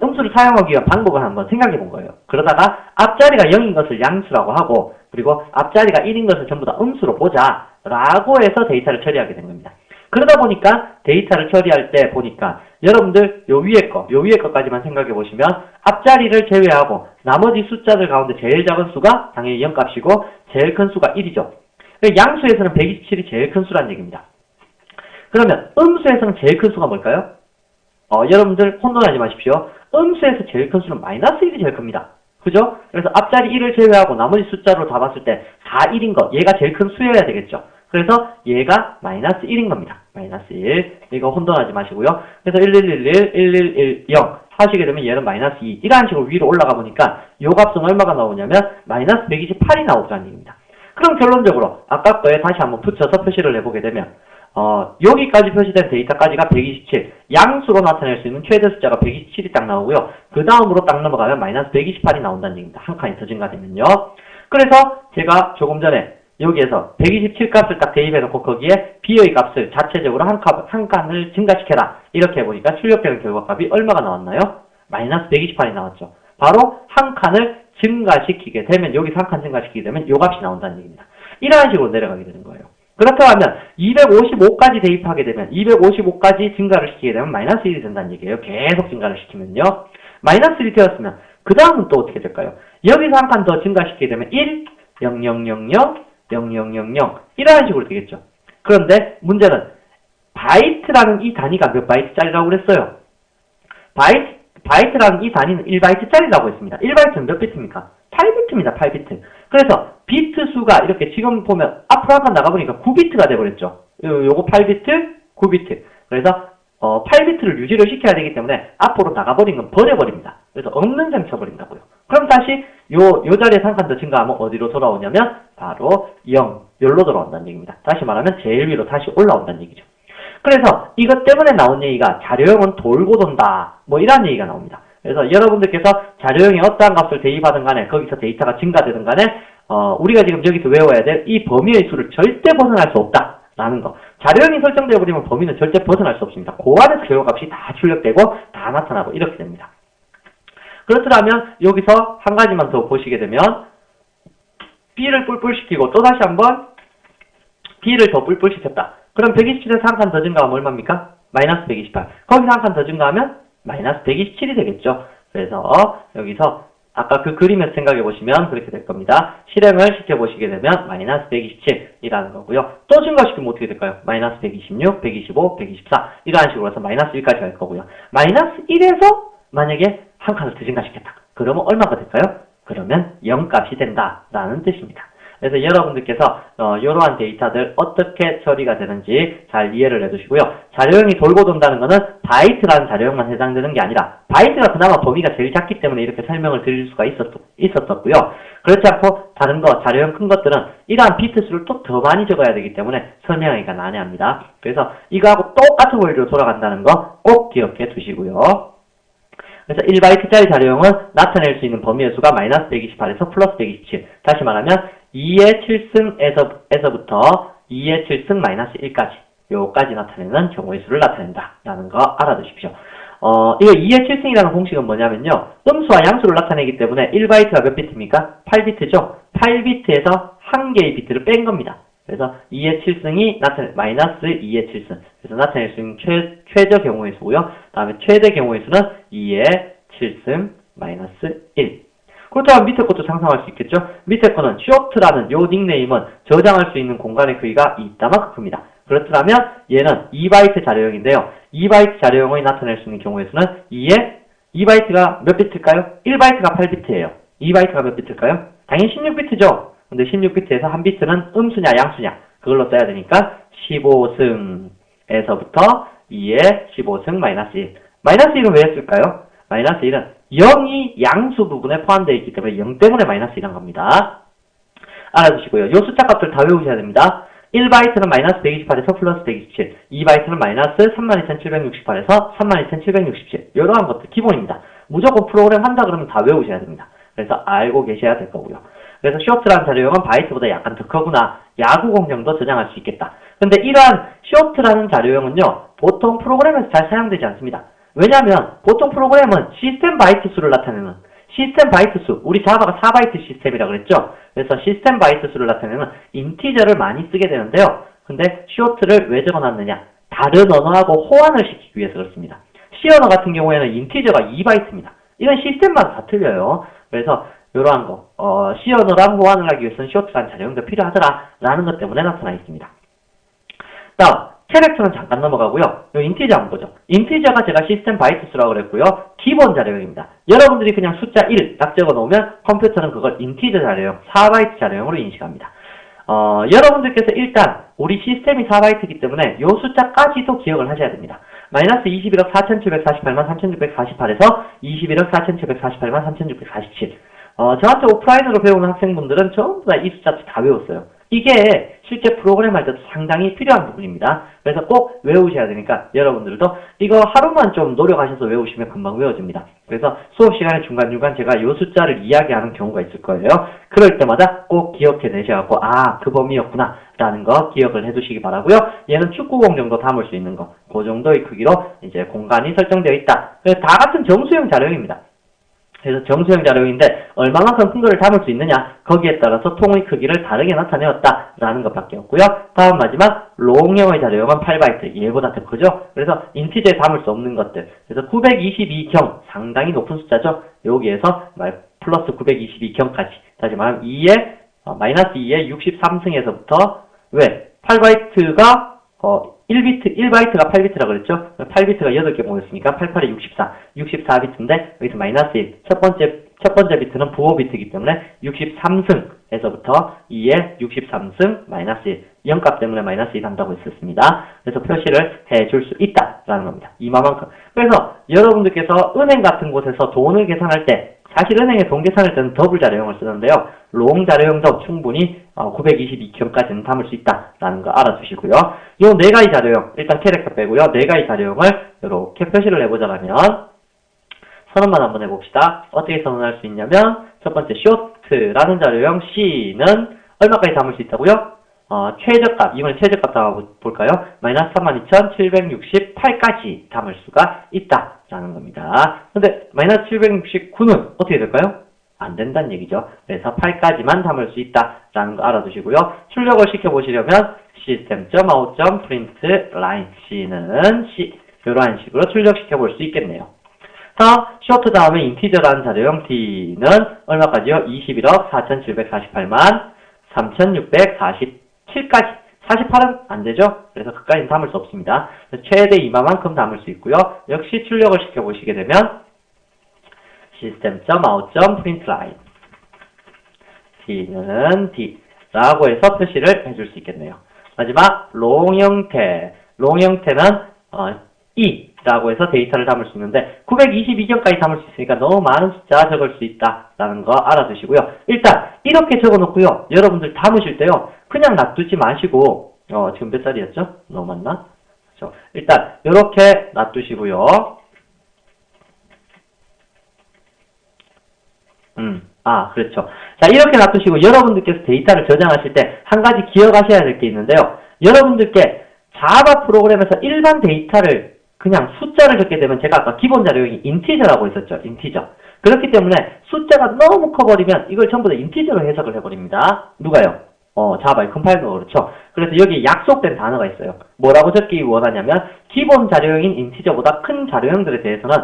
음수를 사용하기 위한 방법을 한번 생각해 본 거예요. 그러다가 앞자리가 0인 것을 양수라고 하고 그리고 앞자리가 1인 것을 전부 다 음수로 보자 라고 해서 데이터를 처리하게 된 겁니다. 그러다 보니까 데이터를 처리할 때 보니까 여러분들 요 위에 거까지만 생각해 보시면 앞자리를 제외하고 나머지 숫자들 가운데 제일 작은 수가 당연히 0값이고 제일 큰 수가 1이죠. 양수에서는 127이 제일 큰 수란 얘기입니다. 그러면 음수에서는 제일 큰 수가 뭘까요? 여러분들 혼돈하지 마십시오. 음수에서 제일 큰 수는 마이너스 1이 제일 큽니다. 그죠? 그래서 앞자리 1을 제외하고 나머지 숫자로 다 봤을 때 4, 1인 거 얘가 제일 큰 수여야 되겠죠. 그래서 얘가 마이너스 1인 겁니다. 마이너스 1. 이거 혼돈하지 마시고요. 그래서 1111, 1110 하시게 되면 얘는 마이너스 2. 이런 식으로 위로 올라가 보니까 요 값은 얼마가 나오냐면 마이너스 128이 나오더라는 얘기입니다. 그럼 결론적으로 아까 거에 다시 한번 붙여서 표시를 해보게 되면 여기까지 표시된 데이터까지가 127. 양수로 나타낼 수 있는 최대 숫자가 127이 딱 나오고요. 그 다음으로 딱 넘어가면 마이너스 128이 나온다는 얘기입니다. 한 칸이 더 증가되면요. 그래서 제가 조금 전에 여기에서 127 값을 딱 대입해놓고 거기에 B의 값을 자체적으로 한 칸을 증가시켜라. 이렇게 해보니까 출력되는 결과값이 얼마가 나왔나요? 마이너스 128이 나왔죠. 바로 한 칸을 증가시키게 되면, 여기서 한 칸 증가시키게 되면 요 값이 나온다는 얘기입니다. 이러한 식으로 내려가게 되는 거예요. 그렇다면 255까지 대입하게 되면 255까지 증가를 시키게 되면 마이너스 1이 된다는 얘기예요. 계속 증가를 시키면요. 마이너스 1이 되었으면 그 다음은 또 어떻게 될까요? 여기서 한 칸 더 증가시키게 되면 1, 0000, 0000 이러한 식으로 되겠죠. 그런데 문제는 바이트라는 이 단위가 몇 바이트짜리라고 그랬어요? 바이트라는 이 단위는 1바이트짜리라고 했습니다. 1바이트는 몇 비트입니까? 8비트입니다. 8비트. 그래서 비트 수가 이렇게 지금 보면 앞으로 한 칸 나가보니까 9비트가 돼버렸죠. 요거 8비트, 9비트. 그래서 8비트를 유지를 시켜야 되기 때문에 앞으로 나가버린 건 버려버립니다. 그래서 없는 셈 쳐버린다고요. 그럼 다시 요 자리에 한 칸 더 증가하면 어디로 돌아오냐면 바로 0, 여기로 돌아온다는 얘기입니다. 다시 말하면 제일 위로 다시 올라온다는 얘기죠. 그래서 이것 때문에 나온 얘기가 자료형은 돌고 돈다. 뭐 이런 얘기가 나옵니다. 그래서 여러분들께서 자료형에 어떠한 값을 대입하든 간에 거기서 데이터가 증가되든 간에 우리가 지금 여기서 외워야 될 이 범위의 수를 절대 벗어날 수 없다라는 거. 자료형이 설정되어 버리면 범위는 절대 벗어날 수 없습니다. 그 안에서 결과값이 다 출력되고 다 나타나고 이렇게 됩니다. 그렇더라면 여기서 한 가지만 더 보시게 되면 B를 뿔뿔시키고 또다시 한번 B를 더 뿔뿔시켰다. 그럼 127에서 한 칸 더 증가하면 얼마입니까? 마이너스 128. 거기서 한 칸 더 증가하면 마이너스 127이 되겠죠. 그래서 여기서 아까 그 그림에서 생각해 보시면 그렇게 될 겁니다. 실행을 시켜보시게 되면 마이너스 127이라는 거고요. 또 증가시키면 어떻게 될까요? 마이너스 126, 125, 124 이러한 식으로 해서 마이너스 1까지 갈 거고요. 마이너스 1에서 만약에 한 칸을 더 증가시켰다. 그러면 얼마가 될까요? 그러면 0값이 된다라는 뜻입니다. 그래서 여러분들께서 이러한 데이터들 어떻게 처리가 되는지 잘 이해를 해두시고요. 자료형이 돌고 돈다는 것은 바이트라는 자료형만 해당되는 게 아니라 바이트가 그나마 범위가 제일 작기 때문에 이렇게 설명을 드릴 수가 있었었고요. 그렇지 않고 다른 거, 자료형 큰 것들은 이러한 비트 수를 또 더 많이 적어야 되기 때문에 설명하기가 난해합니다. 그래서 이거하고 똑같은 원리로 돌아간다는 거 꼭 기억해 두시고요. 그래서 1바이트짜리 자료형은 나타낼 수 있는 범위의 수가 마이너스 128에서 플러스 127. 다시 말하면 2의 7승에서부터 2의 7승 마이너스 1까지. 요까지 나타내는 경우의 수를 나타낸다. 라는 거 알아두십시오. 이거 2의 7승이라는 공식은 뭐냐면요. 음수와 양수를 나타내기 때문에 1바이트가 몇 비트입니까? 8비트죠? 8비트에서 한 개의 비트를 뺀 겁니다. 그래서 2의 7승이 마이너스 2의 7승. 그래서 나타낼 수 있는 최저 경우의 수고요. 다음에 최대 경우의 수는 2의 7승 마이너스 1. 그렇다면 밑에 것도 상상할 수 있겠죠? 밑에 거는 쇼트라는 요 닉네임은 저장할 수 있는 공간의 크기가 이따만큼 큽니다. 그렇다면 얘는 2바이트 자료형인데요. 2바이트 자료형이 나타낼 수 있는 경우의 수는 2바이트가 몇 비트일까요? 1바이트가 8비트예요. 2바이트가 몇 비트일까요? 당연히 16비트죠. 근데 16비트에서 한 비트는 음수냐 양수냐 그걸로 써야 되니까 15승에서부터 2의 15승 마이너스 1. 마이너스 1은 왜 했을까요? 마이너스 1은 0이 양수 부분에 포함되어 있기 때문에 0 때문에 마이너스 1한 겁니다. 알아두시고요. 요 숫자 값들 다 외우셔야 됩니다. 1바이트는 마이너스 128에서 플러스 127, 2바이트는 마이너스 32,768에서 32,767. 이러한 것들 기본입니다. 무조건 프로그램 한다 그러면 다 외우셔야 됩니다. 그래서 알고 계셔야 될 거고요. 그래서 쇼트라는 자료형은 바이트보다 약간 더 크구나. 야구 공정도 저장할 수 있겠다. 근데 이러한 쇼트라는 자료형은요. 보통 프로그램에서 잘 사용되지 않습니다. 왜냐하면 보통 프로그램은 시스템 바이트 수를 나타내는 시스템 바이트 수, 우리 자바가 4바이트 시스템이라 그랬죠? 그래서 시스템 바이트 수를 나타내는 인티저를 많이 쓰게 되는데요. 근데 쇼트를 왜 적어놨느냐? 다른 언어하고 호환을 시키기 위해서 그렇습니다. C 언어 같은 경우에는 인티저가 2바이트입니다. 이건 시스템마다 다 틀려요. 그래서 이러한 거, C 언어랑 호환을 하기 위해서는 쇼트라는 자료형도 필요하더라 라는 것 때문에 나타나 있습니다. 다음, 캐릭터는 잠깐 넘어가고요. 이 인티저 한번 보죠. 인티저가 제가 시스템 바이트 수라고 그랬고요. 기본 자료형입니다. 여러분들이 그냥 숫자 1 딱 적어 놓으면 컴퓨터는 그걸 인티저 자료형, 4바이트 자료형으로 인식합니다. 여러분들께서 일단 우리 시스템이 4바이트이기 때문에 이 숫자까지도 기억을 하셔야 됩니다. 마이너스 21억 4,748만 3,648에서 21억 4,748만 3,647. 저한테 오프라인으로 배우는 학생분들은 전부 다 이 숫자 다 외웠어요. 이게 실제 프로그램 할 때도 상당히 필요한 부분입니다. 그래서 꼭 외우셔야 되니까 여러분들도 이거 하루만 좀 노력하셔서 외우시면 금방 외워집니다. 그래서 수업 시간에 중간중간 제가 이 숫자를 이야기하는 경우가 있을 거예요. 그럴 때마다 꼭 기억해 내셔갖고 그 범위였구나 라는 거 기억을 해두시기 바라고요. 얘는 축구공 정도 담을 수 있는 거, 그 정도의 크기로 이제 공간이 설정되어 있다. 그래서 다 같은 정수형 자료형입니다. 그래서 정수형 자료형인데 얼마만큼 큰 거를 담을 수 있느냐 거기에 따라서 통의 크기를 다르게 나타내었다 라는 것밖에 없고요. 다음 마지막 롱형의 자료형은 8바이트 얘보다 더 크죠. 그래서 인티저에 담을 수 없는 것들 그래서 922경 상당히 높은 숫자죠. 여기에서 플러스 922경까지 다시 말하면 2의 마이너스 2의 63승에서부터 왜 8바이트가 1바이트가 8비트라 그랬죠? 8비트가 8개 모였으니까 88에 64. 64비트인데 여기서 마이너스 1. 첫 번째 비트는 부호비트이기 때문에 63승에서부터 2의 63승 마이너스 1. 0값 때문에 마이너스 1 한다고 했었습니다. 그래서 표시를 해줄 수 있다라는 겁니다. 이만큼. 그래서 여러분들께서 은행 같은 곳에서 돈을 계산할 때 사실 은행에 돈 계산할 때는 더블 자료형을 쓰는데요. 롱 자료형도 충분히 922경까지는 담을 수 있다라는 거 알아두시고요. 이 네 가지 자료형, 일단 캐릭터 빼고요. 네 가지 자료형을 이렇게 표시를 해보자면 선언만 한번 해봅시다. 어떻게 선언할 수 있냐면 첫 번째 쇼트라는 자료형 C는 얼마까지 담을 수 있다고요? 최저값, 이번에 최저값 담아볼까요? 마이너스 32,768까지 담을 수가 있다라는 겁니다. 근데 마이너스 769는 어떻게 될까요? 안 된다는 얘기죠. 그래서 8까지만 담을 수 있다라는 거 알아두시고요. 출력을 시켜보시려면 system.out.println C는 C 이러한 식으로 출력시켜볼 수 있겠네요. 다음, 쇼트 다음에 인티저라는 자료형 D는 얼마까지요? 21억 4,748만 3,647까지. 48은 안 되죠? 그래서 그까지는 담을 수 없습니다. 최대 이마만큼 담을 수 있고요. 역시 출력을 시켜보시게 되면 system.out.println D는 D. 라고 해서 표시를 해줄 수 있겠네요. 마지막 롱 형태. 롱 형태는 라고 해서 데이터를 담을 수 있는데 922경까지 담을 수 있으니까 너무 많은 숫자 적을 수 있다라는 거 알아두시고요. 일단 이렇게 적어놓고요. 여러분들 담으실 때요. 그냥 놔두지 마시고 지금 몇 살이었죠? 너무 많나? 그렇죠. 일단 이렇게 놔두시고요. 그렇죠. 자, 이렇게 놔두시고 여러분들께서 데이터를 저장하실 때 한 가지 기억하셔야 될 게 있는데요. 여러분들께 자바 프로그램에서 일반 데이터를 그냥 숫자를 적게 되면 제가 아까 기본 자료형이 인티저라고 했었죠. 인티저. 그렇기 때문에 숫자가 너무 커버리면 이걸 전부 다 인티저로 해석을 해버립니다. 누가요? 자바의 컴파일러가 그렇죠. 그래서 여기 약속된 단어가 있어요. 뭐라고 적기 원하냐면 기본 자료형인 인티저보다 큰 자료형들에 대해서는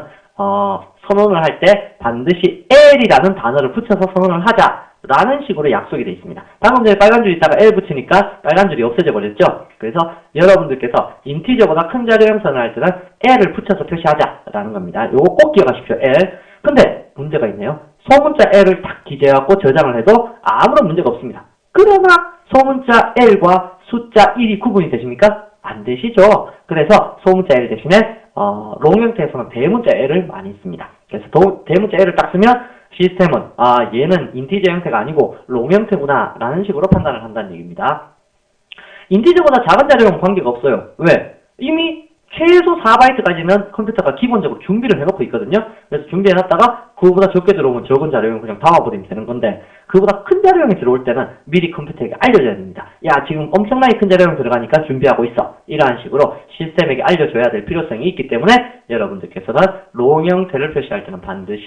선언을 할 때 반드시 L이라는 단어를 붙여서 선언을 하자라는 식으로 약속이 되어 있습니다. 방금 전에 빨간 줄 있다가 L 붙이니까 빨간 줄이 없어져 버렸죠. 그래서 여러분들께서 인티저보다 큰 자료형 선언할 때는 L을 붙여서 표시하자라는 겁니다. 요거 꼭 기억하십시오. L. 근데 문제가 있네요. 소문자 L을 딱 기재해갖고 저장을 해도 아무런 문제가 없습니다. 그러나 소문자 L과 숫자 1이 구분이 되십니까? 안 되시죠. 그래서 소문자 L 대신에 롱 형태에서는 대문자 L을 많이 씁니다. 그래서 대문자 L을 딱 쓰면 시스템은 얘는 인티저 형태가 아니고 롱 형태구나 라는 식으로 판단을 한다는 얘기입니다. 인티저보다 작은 자료는 관계가 없어요. 왜? 이미 최소 4바이트까지는 컴퓨터가 기본적으로 준비를 해놓고 있거든요. 그래서 준비해놨다가 그거보다 적게 들어오면 적은 자료형 그냥 담아버리면 되는 건데 그거보다 큰 자료형이 들어올 때는 미리 컴퓨터에게 알려줘야 됩니다. 야, 지금 엄청나게 큰 자료형 들어가니까 준비하고 있어. 이러한 식으로 시스템에게 알려줘야 될 필요성이 있기 때문에 여러분들께서는 롱 형태를 표시할 때는 반드시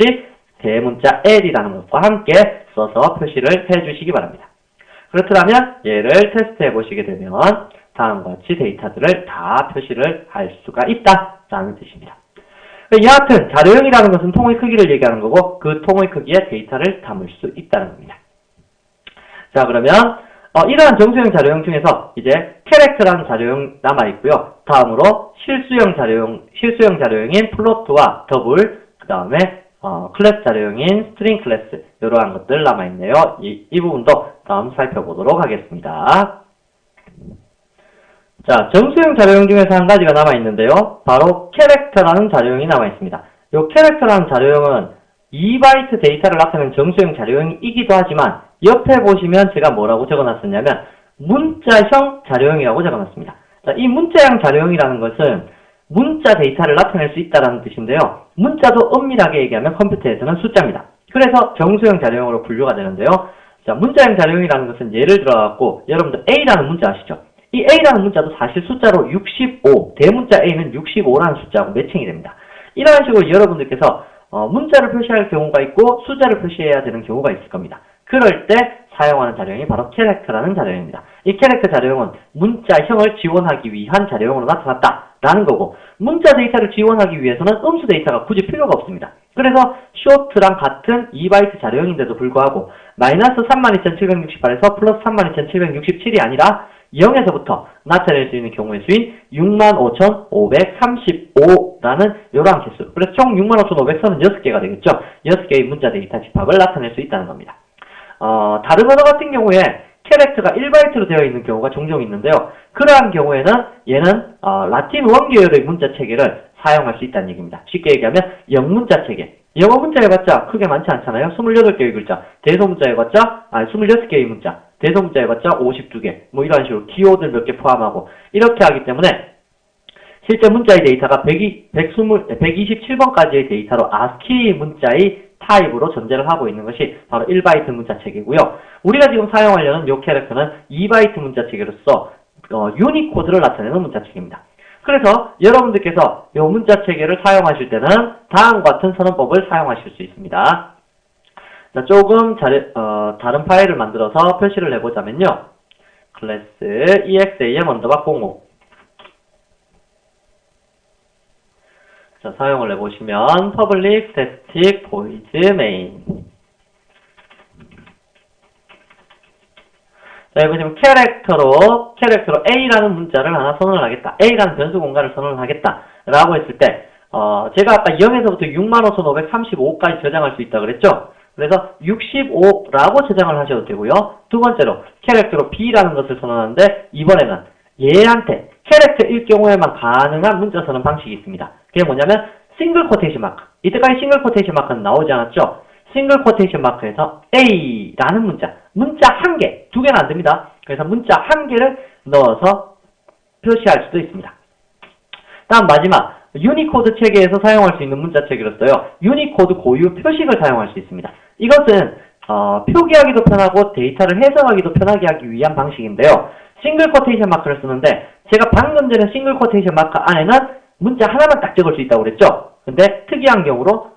대문자 L이라는 것과 함께 써서 표시를 해주시기 바랍니다. 그렇다면 얘를 테스트해 보시게 되면 다음과 같이 데이터들을 다 표시를 할 수가 있다라는 뜻입니다. 여하튼 자료형이라는 것은 통의 크기를 얘기하는 거고 그 통의 크기에 데이터를 담을 수 있다는 겁니다. 자, 그러면 이러한 정수형 자료형 중에서 이제 캐릭터라는 자료형 남아있고요. 다음으로 실수형 자료형인 플로트와 더블, 그 다음에 클래스 자료형인 스트링 클래스 이러한 것들 남아있네요. 이 부분도 다음 살펴보도록 하겠습니다. 자, 정수형 자료형 중에서 한 가지가 남아있는데요. 바로 캐릭터라는 자료형이 남아있습니다. 이 캐릭터라는 자료형은 2바이트 데이터를 나타내는 정수형 자료형이기도 하지만 옆에 보시면 제가 뭐라고 적어놨었냐면 문자형 자료형이라고 적어놨습니다. 자, 이 문자형 자료형이라는 것은 문자 데이터를 나타낼 수 있다는 뜻인데요. 문자도 엄밀하게 얘기하면 컴퓨터에서는 숫자입니다. 그래서 정수형 자료형으로 분류가 되는데요. 자, 문자형 자료형이라는 것은 예를 들어갖고 여러분들 A라는 문자 아시죠? 이 A라는 문자도 사실 숫자로 65, 대문자 A는 65라는 숫자하고 매칭이 됩니다. 이런 식으로 여러분들께서 문자를 표시할 경우가 있고 숫자를 표시해야 되는 경우가 있을 겁니다. 그럴 때 사용하는 자료형이 바로 캐릭터라는 자료형입니다. 이 캐릭터 자료형은 문자형을 지원하기 위한 자료형으로 나타났다라는 거고 문자 데이터를 지원하기 위해서는 음수 데이터가 굳이 필요가 없습니다. 그래서 쇼트랑 같은 2바이트 자료형인데도 불구하고 마이너스 32,768에서 플러스 32,767이 아니라 0에서부터 나타낼 수 있는 경우의 수인 65,535라는 이러한 개수. 그래서 총 65,500선은 6개가 되겠죠. 6개의 문자 데이터 집합을 나타낼 수 있다는 겁니다. 다른 언어 같은 경우에 캐릭터가 1바이트로 되어 있는 경우가 종종 있는데요. 그러한 경우에는 얘는 라틴 원계열의 문자 체계를 사용할 수 있다는 얘기입니다. 쉽게 얘기하면 영문자 체계. 영어 문자 해봤자 크게 많지 않잖아요. 28개의 글자. 대소문자 해봤자 26개의 문자. 대소문자 해봤자 52개. 뭐 이런 식으로 기호들 몇 개 포함하고 이렇게 하기 때문에 실제 문자의 데이터가 127번까지의 데이터로 ASCII 문자의 타입으로 존재를 하고 있는 것이 바로 1바이트 문자 체계고요. 우리가 지금 사용하려는 이 캐릭터는 2바이트 문자 체계로서 유니코드를 나타내는 문자 체계입니다. 그래서 여러분들께서 이 문자 체계를 사용하실 때는 다음과 같은 선언법을 사용하실 수 있습니다. 자, 조금 다른 파일을 만들어서 표시를 해보자면요. 클래스 exam_05 자, 사용을 해보시면 public static void main 자, 여기 보시면 캐릭터로 A라는 문자를 하나 선언을 하겠다. A라는 변수 공간을 선언을 하겠다. 라고 했을 때, 제가 아까 0에서부터 65,535까지 저장할 수 있다 그랬죠? 그래서 65, U라고 저장을 하셔도 되고요. 두 번째로 캐릭터로 B라는 것을 선언하는데 이번에는 얘한테 캐릭터일 경우에만 가능한 문자 선언 방식이 있습니다. 그게 뭐냐면 싱글 코테이션 마크. 이때까지 싱글 코테이션 마크는 나오지 않았죠? 싱글 코테이션 마크에서 A라는 문자 한 개, 두 개는 안 됩니다. 그래서 문자 한 개를 넣어서 표시할 수도 있습니다. 다음 마지막 유니코드 체계에서 사용할 수 있는 문자 체계로서요. 유니코드 고유 표식을 사용할 수 있습니다. 이것은 표기하기도 편하고 데이터를 해석하기도 편하게 하기 위한 방식인데요. 싱글 코테이션 마크를 쓰는데 제가 방금 전에 싱글 코테이션 마크 안에는 문자 하나만 딱 적을 수 있다고 그랬죠. 근데 특이한 경우로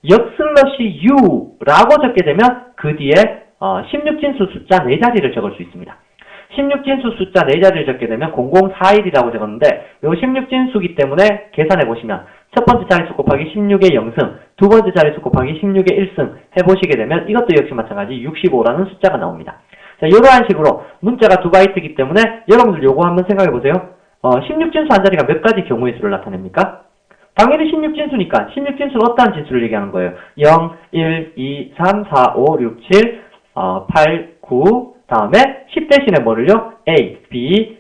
역슬러시 U라고 적게 되면 그 뒤에 16진수 숫자 4자리를 적을 수 있습니다. 16진수 숫자 4자리를 적게 되면 0041이라고 적었는데 이 16진수기 때문에 계산해 보시면 첫 번째 자릿수 곱하기 16의 0승, 두 번째 자릿수 곱하기 16의 1승 해보시게 되면 이것도 역시 마찬가지 65라는 숫자가 나옵니다. 자, 이러한 식으로 문자가 2바이트이기 때문에 여러분들 요거 한번 생각해 보세요. 16진수 한 자리가 몇 가지 경우의 수를 나타냅니까? 당연히 16진수니까 16진수는 어떠한 진수를 얘기하는 거예요? 0, 1, 2, 3, 4, 5, 6, 7, 8, 9 다음에 10 대신에 뭐를요? A, B,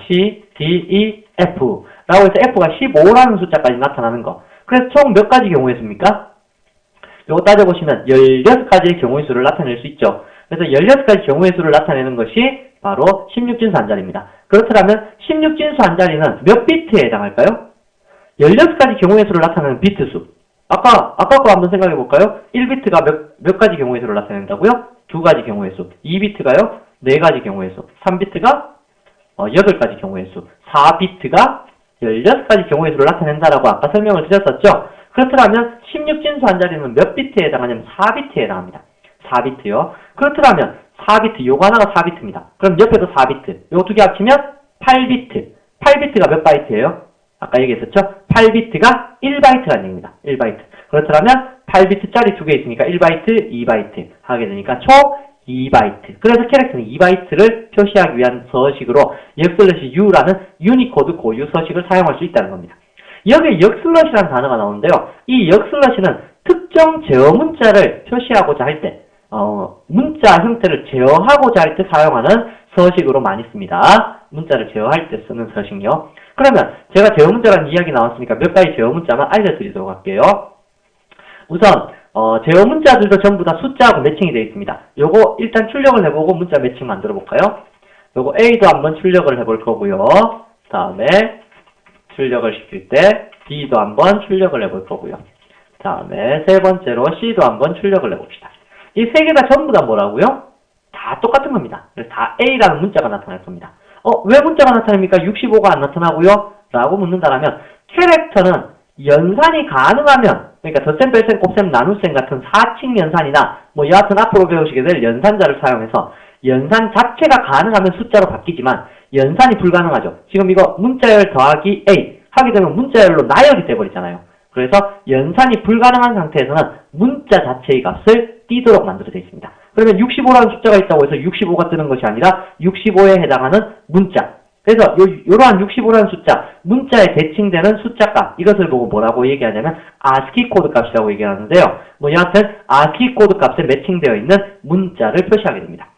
C, D, E, F 라고 해서 F가 15라는 숫자까지 나타나는 거. 그래서 총 몇 가지 경우의 수입니까? 요거 따져보시면 16가지의 경우의 수를 나타낼 수 있죠. 그래서 16가지 경우의 수를 나타내는 것이 바로 16진수 한 자리입니다. 그렇다면 16진수 한 자리는 몇 비트에 해당할까요? 16가지 경우의 수를 나타내는 비트 수. 아까 거 한번 생각해 볼까요? 1비트가 몇 가지 경우의 수를 나타낸다고요? 2가지 경우의 수. 2비트가요? 4가지 경우의 수. 3비트가 8가지 경우의 수. 4비트가 16가지 경우의 수를 나타낸다라고 아까 설명을 드렸었죠? 그렇다면 16진수 한 자리는 몇 비트에 해당하냐면 4비트에 해당합니다. 4비트요. 그렇다면 4비트, 요거 하나가 4비트입니다. 그럼 옆에도 4비트. 요거 두 개 합치면 8비트. 8비트가 몇 바이트예요? 아까 얘기했었죠? 8비트가 1바이트라는 얘기입니다. 1바이트. 그렇다면 8비트짜리 두 개 있으니까 1바이트, 2바이트 하게 되니까 총 2바이트. 그래서 캐릭터는 2바이트를 표시하기 위한 서식으로 역슬러시 U라는 유니코드 고유 서식을 사용할 수 있다는 겁니다. 여기에 역슬러시라는 단어가 나오는데요. 이 역슬러시는 특정 제어 문자를 표시하고자 할 때, 문자 형태를 제어하고자 할 때 사용하는 서식으로 많이 씁니다. 문자를 제어할 때 쓰는 서식요. 그러면 제가 제어 문자라는 이야기 나왔으니까 몇 가지 제어 문자만 알려드리도록 할게요. 우선 제어 문자들도 전부 다 숫자하고 매칭이 되어 있습니다. 요거 일단 출력을 해보고 문자 매칭 만들어 볼까요? 요거 A도 한번 출력을 해볼 거고요. 다음에 출력을 시킬 때 B도 한번 출력을 해볼 거고요. 다음에 세 번째로 C도 한번 출력을 해봅시다. 이 세 개 다 전부 다 뭐라고요? 다 똑같은 겁니다. 그래서 다 A라는 문자가 나타날 겁니다. 왜 문자가 나타납니까? 65가 안 나타나고요? 라고 묻는다라면 캐릭터는 연산이 가능하면, 그러니까 덧셈, 뺄셈, 곱셈, 나눗셈 같은 사칙 연산이나 뭐 여하튼 앞으로 배우시게 될 연산자를 사용해서 연산 자체가 가능하면 숫자로 바뀌지만 연산이 불가능하죠. 지금 이거 문자열 더하기 A 하게 되면 문자열로 나열이 돼버리잖아요. 그래서 연산이 불가능한 상태에서는 문자 자체의 값을 띄도록 만들어져 있습니다. 그러면 65라는 숫자가 있다고 해서 65가 뜨는 것이 아니라 65에 해당하는 문자. 그래서 요러한 65라는 숫자, 문자에 대칭되는 숫자값, 이것을 보고 뭐라고 얘기하냐면 ASCII 코드 값이라고 얘기하는데요. 뭐 여하튼 ASCII 코드 값에 매칭되어 있는 문자를 표시하게 됩니다.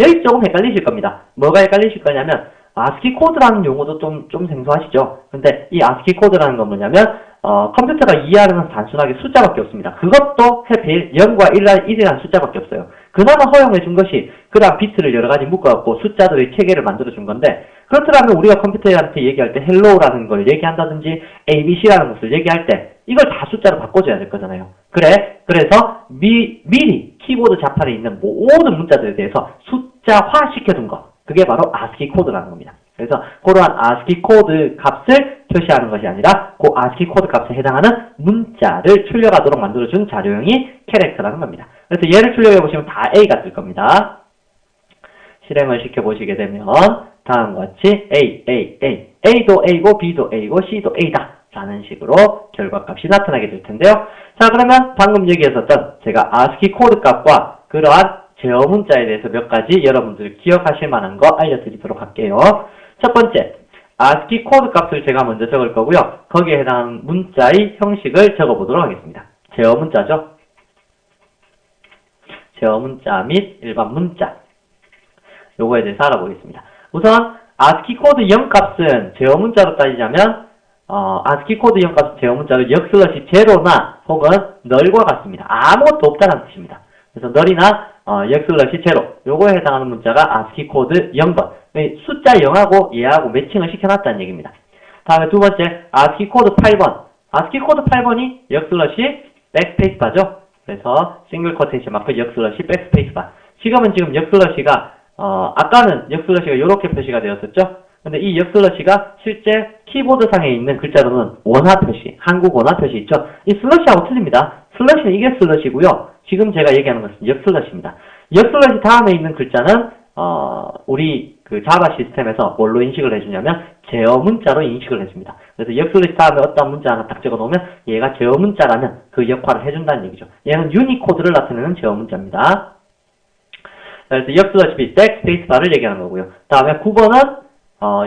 여기 조금 헷갈리실 겁니다. 뭐가 헷갈리실 거냐면 ASCII 코드라는 용어도 좀 생소하시죠? 근데 이 ASCII 코드라는 건 뭐냐면 컴퓨터가 이해하는 단순하게 숫자밖에 없습니다. 그것도 해필 0과 1이라는 숫자밖에 없어요. 그나마 허용해 준 것이 그다음 비트를 여러 가지 묶어갖고 숫자들의 체계를 만들어 준 건데, 그렇더라면 우리가 컴퓨터한테 얘기할 때 헬로우라는 걸 얘기한다든지 ABC라는 것을 얘기할 때 이걸 다 숫자로 바꿔줘야 될 거잖아요. 그래서 미리 키보드 자판에 있는 모든 문자들에 대해서 숫자화 시켜둔 거, 그게 바로 ASCII 코드라는 겁니다. 그래서 그러한 ASCII 코드 값을 표시하는 것이 아니라 그 ASCII 코드 값에 해당하는 문자를 출력하도록 만들어준 자료형이 캐릭터라는 겁니다. 그래서 얘를 출력해보시면 다 A가 뜰 겁니다. 실행을 시켜보시게 되면 다음과 같이 A도 A고 B도 A고 C도 A다 라는 식으로 결과값이 나타나게 될 텐데요. 자, 그러면 방금 얘기했었던 제가 ASCII 코드 값과 그러한 제어 문자에 대해서 몇 가지 여러분들 기억하실 만한 거 알려드리도록 할게요. 첫 번째, ASCII 코드 값을 제가 먼저 적을 거고요. 거기에 해당하는 문자의 형식을 적어보도록 하겠습니다. 제어 문자죠. 제어 문자 및 일반 문자. 요거에 대해서 알아보겠습니다. 우선 ASCII 코드 0값은 제어 문자로 따지자면 ASCII 코드 0값은 제어 문자로 역슬러시0나 혹은 널과 같습니다. 아무것도 없다는 뜻입니다. 그래서 널이나 역슬러시0 요거에 해당하는 문자가 ASCII 코드 0번. 숫자 0하고 얘하고 매칭을 시켜놨다는 얘기입니다. 다음에 두 번째 ASCII 코드 8번. ASCII 코드 8번이 역슬러시 백스페이스바죠. 그래서 싱글 코테이션 마크 역슬러시 백스페이스바. 지금 역슬러시가 아까는 역슬러시가 이렇게 표시가 되었었죠. 근데 이 역슬러시가 실제 키보드상에 있는 글자로는 원화 표시, 한국 원화 표시 있죠. 이 슬러시하고 틀립니다. 슬러시는 이게 슬러시고요. 지금 제가 얘기하는 것은 역슬러시입니다. 역슬러시 다음에 있는 글자는 우리 그 자바 시스템에서 뭘로 인식을 해주냐면 제어 문자로 인식을 해줍니다. 그래서 역슬러시 다음에 어떤 문자 하나 딱 적어놓으면 얘가 제어 문자라면 그 역할을 해준다는 얘기죠. 얘는 유니코드를 나타내는 제어 문자입니다. 그래서 역슬러시 비 백스페이스바를 얘기하는 거고요. 다음에 9번은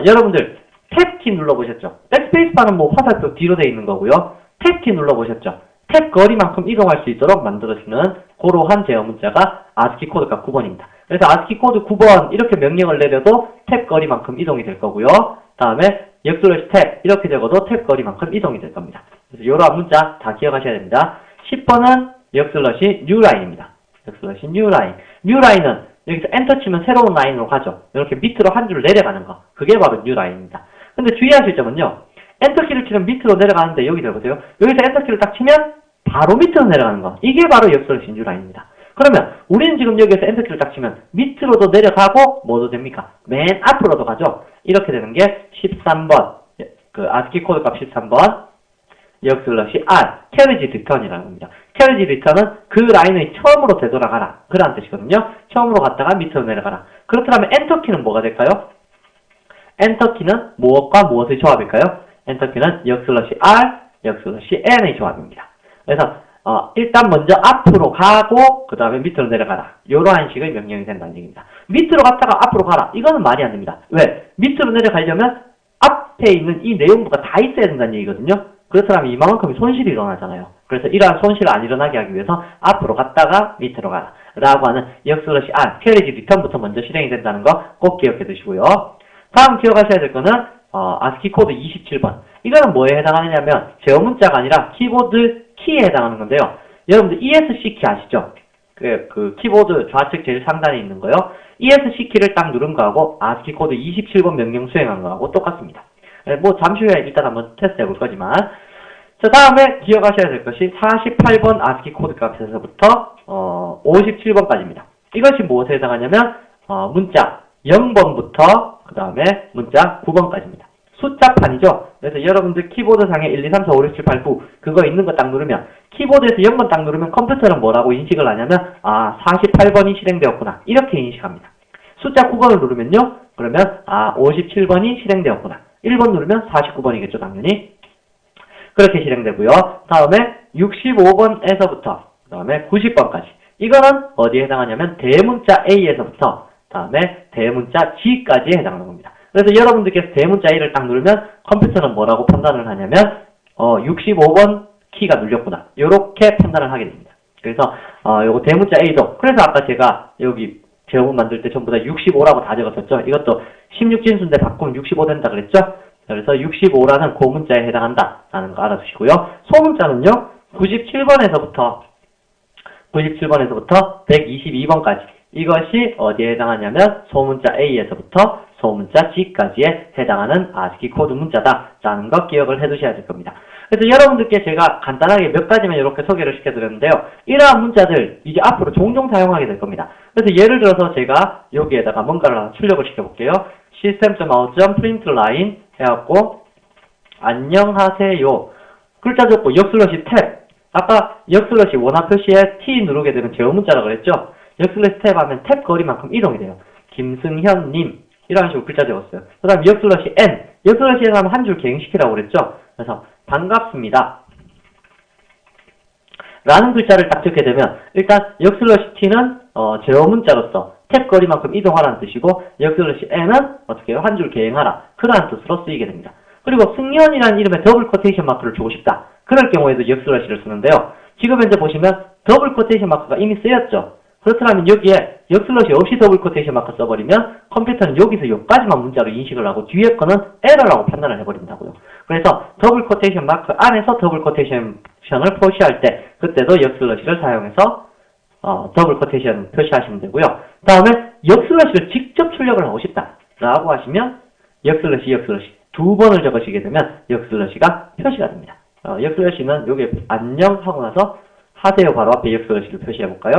여러분들 탭키 눌러보셨죠? 백스페이스바는 뭐 화살표 뒤로 돼 있는 거고요. 탭키 눌러보셨죠? 탭 거리만큼 이동할 수 있도록 만들어주는 그러한 제어 문자가 ASCII 코드가 9번입니다. 그래서 ASCII 코드 9번 이렇게 명령을 내려도 탭 거리만큼 이동이 될 거고요. 다음에 역슬러시 탭 이렇게 적어도 탭 거리만큼 이동이 될 겁니다. 그래서 이러한 문자 다 기억하셔야 됩니다. 10번은 역슬러시 뉴라인입니다. 역슬러시 뉴라인. 뉴라인은 여기서 엔터 치면 새로운 라인으로 가죠. 이렇게 밑으로 한 줄 내려가는 거. 그게 바로 뉴라인입니다. 근데 주의하실 점은요. 엔터키를 치면 밑으로 내려가는데 여기 들어보세요. 여기서 엔터키를 딱 치면 바로 밑으로 내려가는 거. 이게 바로 역슬러시 뉴라인입니다. 그러면 우리는 지금 여기에서 엔터키를 딱 치면 밑으로도 내려가고 뭐도 됩니까? 맨 앞으로도 가죠. 이렇게 되는 게 13번. 그 ASCII 코드 값 13번. 역슬러시 R, 캐리지 리턴이라는 겁니다. 캐리지 리턴은 그 라인의 처음으로 되돌아가라. 그런 뜻이거든요. 처음으로 갔다가 밑으로 내려가라. 그렇다면 엔터키는 뭐가 될까요? 엔터키는 무엇과 무엇의 조합일까요? 엔터키는 역슬러시 R, 역슬러시 N의 조합입니다. 그래서 일단 먼저 앞으로 가고 그 다음에 밑으로 내려가라. 이러한 식의 명령이 된다는 얘기입니다. 밑으로 갔다가 앞으로 가라. 이거는 말이 안 됩니다. 왜? 밑으로 내려가려면 앞에 있는 이 내용부가 다 있어야 된다는 얘기거든요. 그렇다면 이만큼의 손실이 일어나잖아요. 그래서 이러한 손실을 안 일어나게 하기 위해서 앞으로 갔다가 밑으로 가라 라고 하는 역슬러시 R, 캐리지 리턴부터 먼저 실행이 된다는 거 꼭 기억해 두시고요. 다음 기억하셔야 될 거는 ASCII 코드 27번. 이거는 뭐에 해당하느냐면 제어 문자가 아니라 키보드 키에 해당하는 건데요. 여러분들 ESC 키 아시죠? 그 키보드 좌측 제일 상단에 있는 거요. ESC 키를 딱 누른 거하고 ASCII 코드 27번 명령 수행한 거하고 똑같습니다. 뭐 잠시 후에 일단 한번 테스트 해볼 거지만, 자, 다음에 기억하셔야 될 것이 48번 ASCII 코드 값에서부터 57번까지입니다. 이것이 무엇에 해당하냐면 문자 0번부터 그 다음에 문자 9번까지입니다. 숫자판이죠. 그래서 여러분들 키보드상에 1, 2, 3, 4, 5, 6, 7, 8, 9 그거 있는 거 딱 누르면 키보드에서 0번 딱 누르면 컴퓨터는 뭐라고 인식을 하냐면 48번이 실행되었구나 이렇게 인식합니다. 숫자 9번을 누르면요. 그러면 57번이 실행되었구나. 1번 누르면 49번이겠죠, 당연히. 그렇게 실행되고요. 다음에 65번에서부터 그 다음에 90번까지. 이거는 어디에 해당하냐면 대문자 A에서부터 다음에 대문자 G까지에 해당하는 겁니다. 그래서 여러분들께서 대문자 A를 딱 누르면 컴퓨터는 뭐라고 판단을 하냐면 65번 키가 눌렸구나. 이렇게 판단을 하게 됩니다. 그래서 요거 대문자 A도 그래서 아까 제가 여기 제어문 만들 때 전부 다 65라고 다 적었었죠. 이것도 16진수인데 바꾸면 65 된다 그랬죠. 그래서 65라는 고문자에 해당한다 라는 거 알아두시고요. 소문자는요. 97번에서부터 122번까지 이것이 어디에 해당하냐면 소문자 A에서부터 소문자 G까지에 해당하는 ASCII 코드 문자다라는 거 기억을 해두셔야 될 겁니다. 그래서 여러분들께 제가 간단하게 몇 가지만 이렇게 소개를 시켜드렸는데요. 이러한 문자들 이제 앞으로 종종 사용하게 될 겁니다. 그래서 예를 들어서 제가 여기에다가 뭔가를 하나 출력을 시켜볼게요. system.out.println 해갖고 안녕하세요. 글자 적고 역슬러시 탭. 아까 역슬러시 원화 표시에 T 누르게 되면 제어 문자라고 그랬죠. 역슬러시 탭 하면 탭 거리만큼 이동이 돼요. 김승현님 이런 식으로 글자 적었어요. 그 다음 역슬러시 N. 역슬러시에서 하면 한 줄 갱시키라고 그랬죠. 그래서 반갑습니다 라는 글자를 딱 적게 되면 일단 역슬러시 T는 제어 문자로서 탭 거리만큼 이동하라는 뜻이고 역슬러시 N은 어떻게 해요? 한 줄 개행하라 그러한 뜻으로 쓰이게 됩니다. 그리고 승현이라는 이름에 더블 코테이션 마크를 주고 싶다. 그럴 경우에도 역슬러시를 쓰는데요. 지금 현재 보시면 더블 코테이션 마크가 이미 쓰였죠. 그렇다면 여기에 역슬러시 없이 더블 코테이션 마크 써버리면 컴퓨터는 여기서 여기까지만 문자로 인식을 하고 뒤에 거는 에러라고 판단을 해버린다고요. 그래서 더블 코테이션 마크 안에서 더블 코테이션을 표시할 때 그때도 역슬러시를 사용해서 더블 코테이션 표시하시면 되고요. 다음에 역슬러시를 직접 출력을 하고 싶다 라고 하시면 역슬러시 두 번을 적으시게 되면 역슬러시가 표시가 됩니다. 역슬러시는 여기 안녕 하고 나서 하세요 바로 앞에 역슬러시를 표시해 볼까요?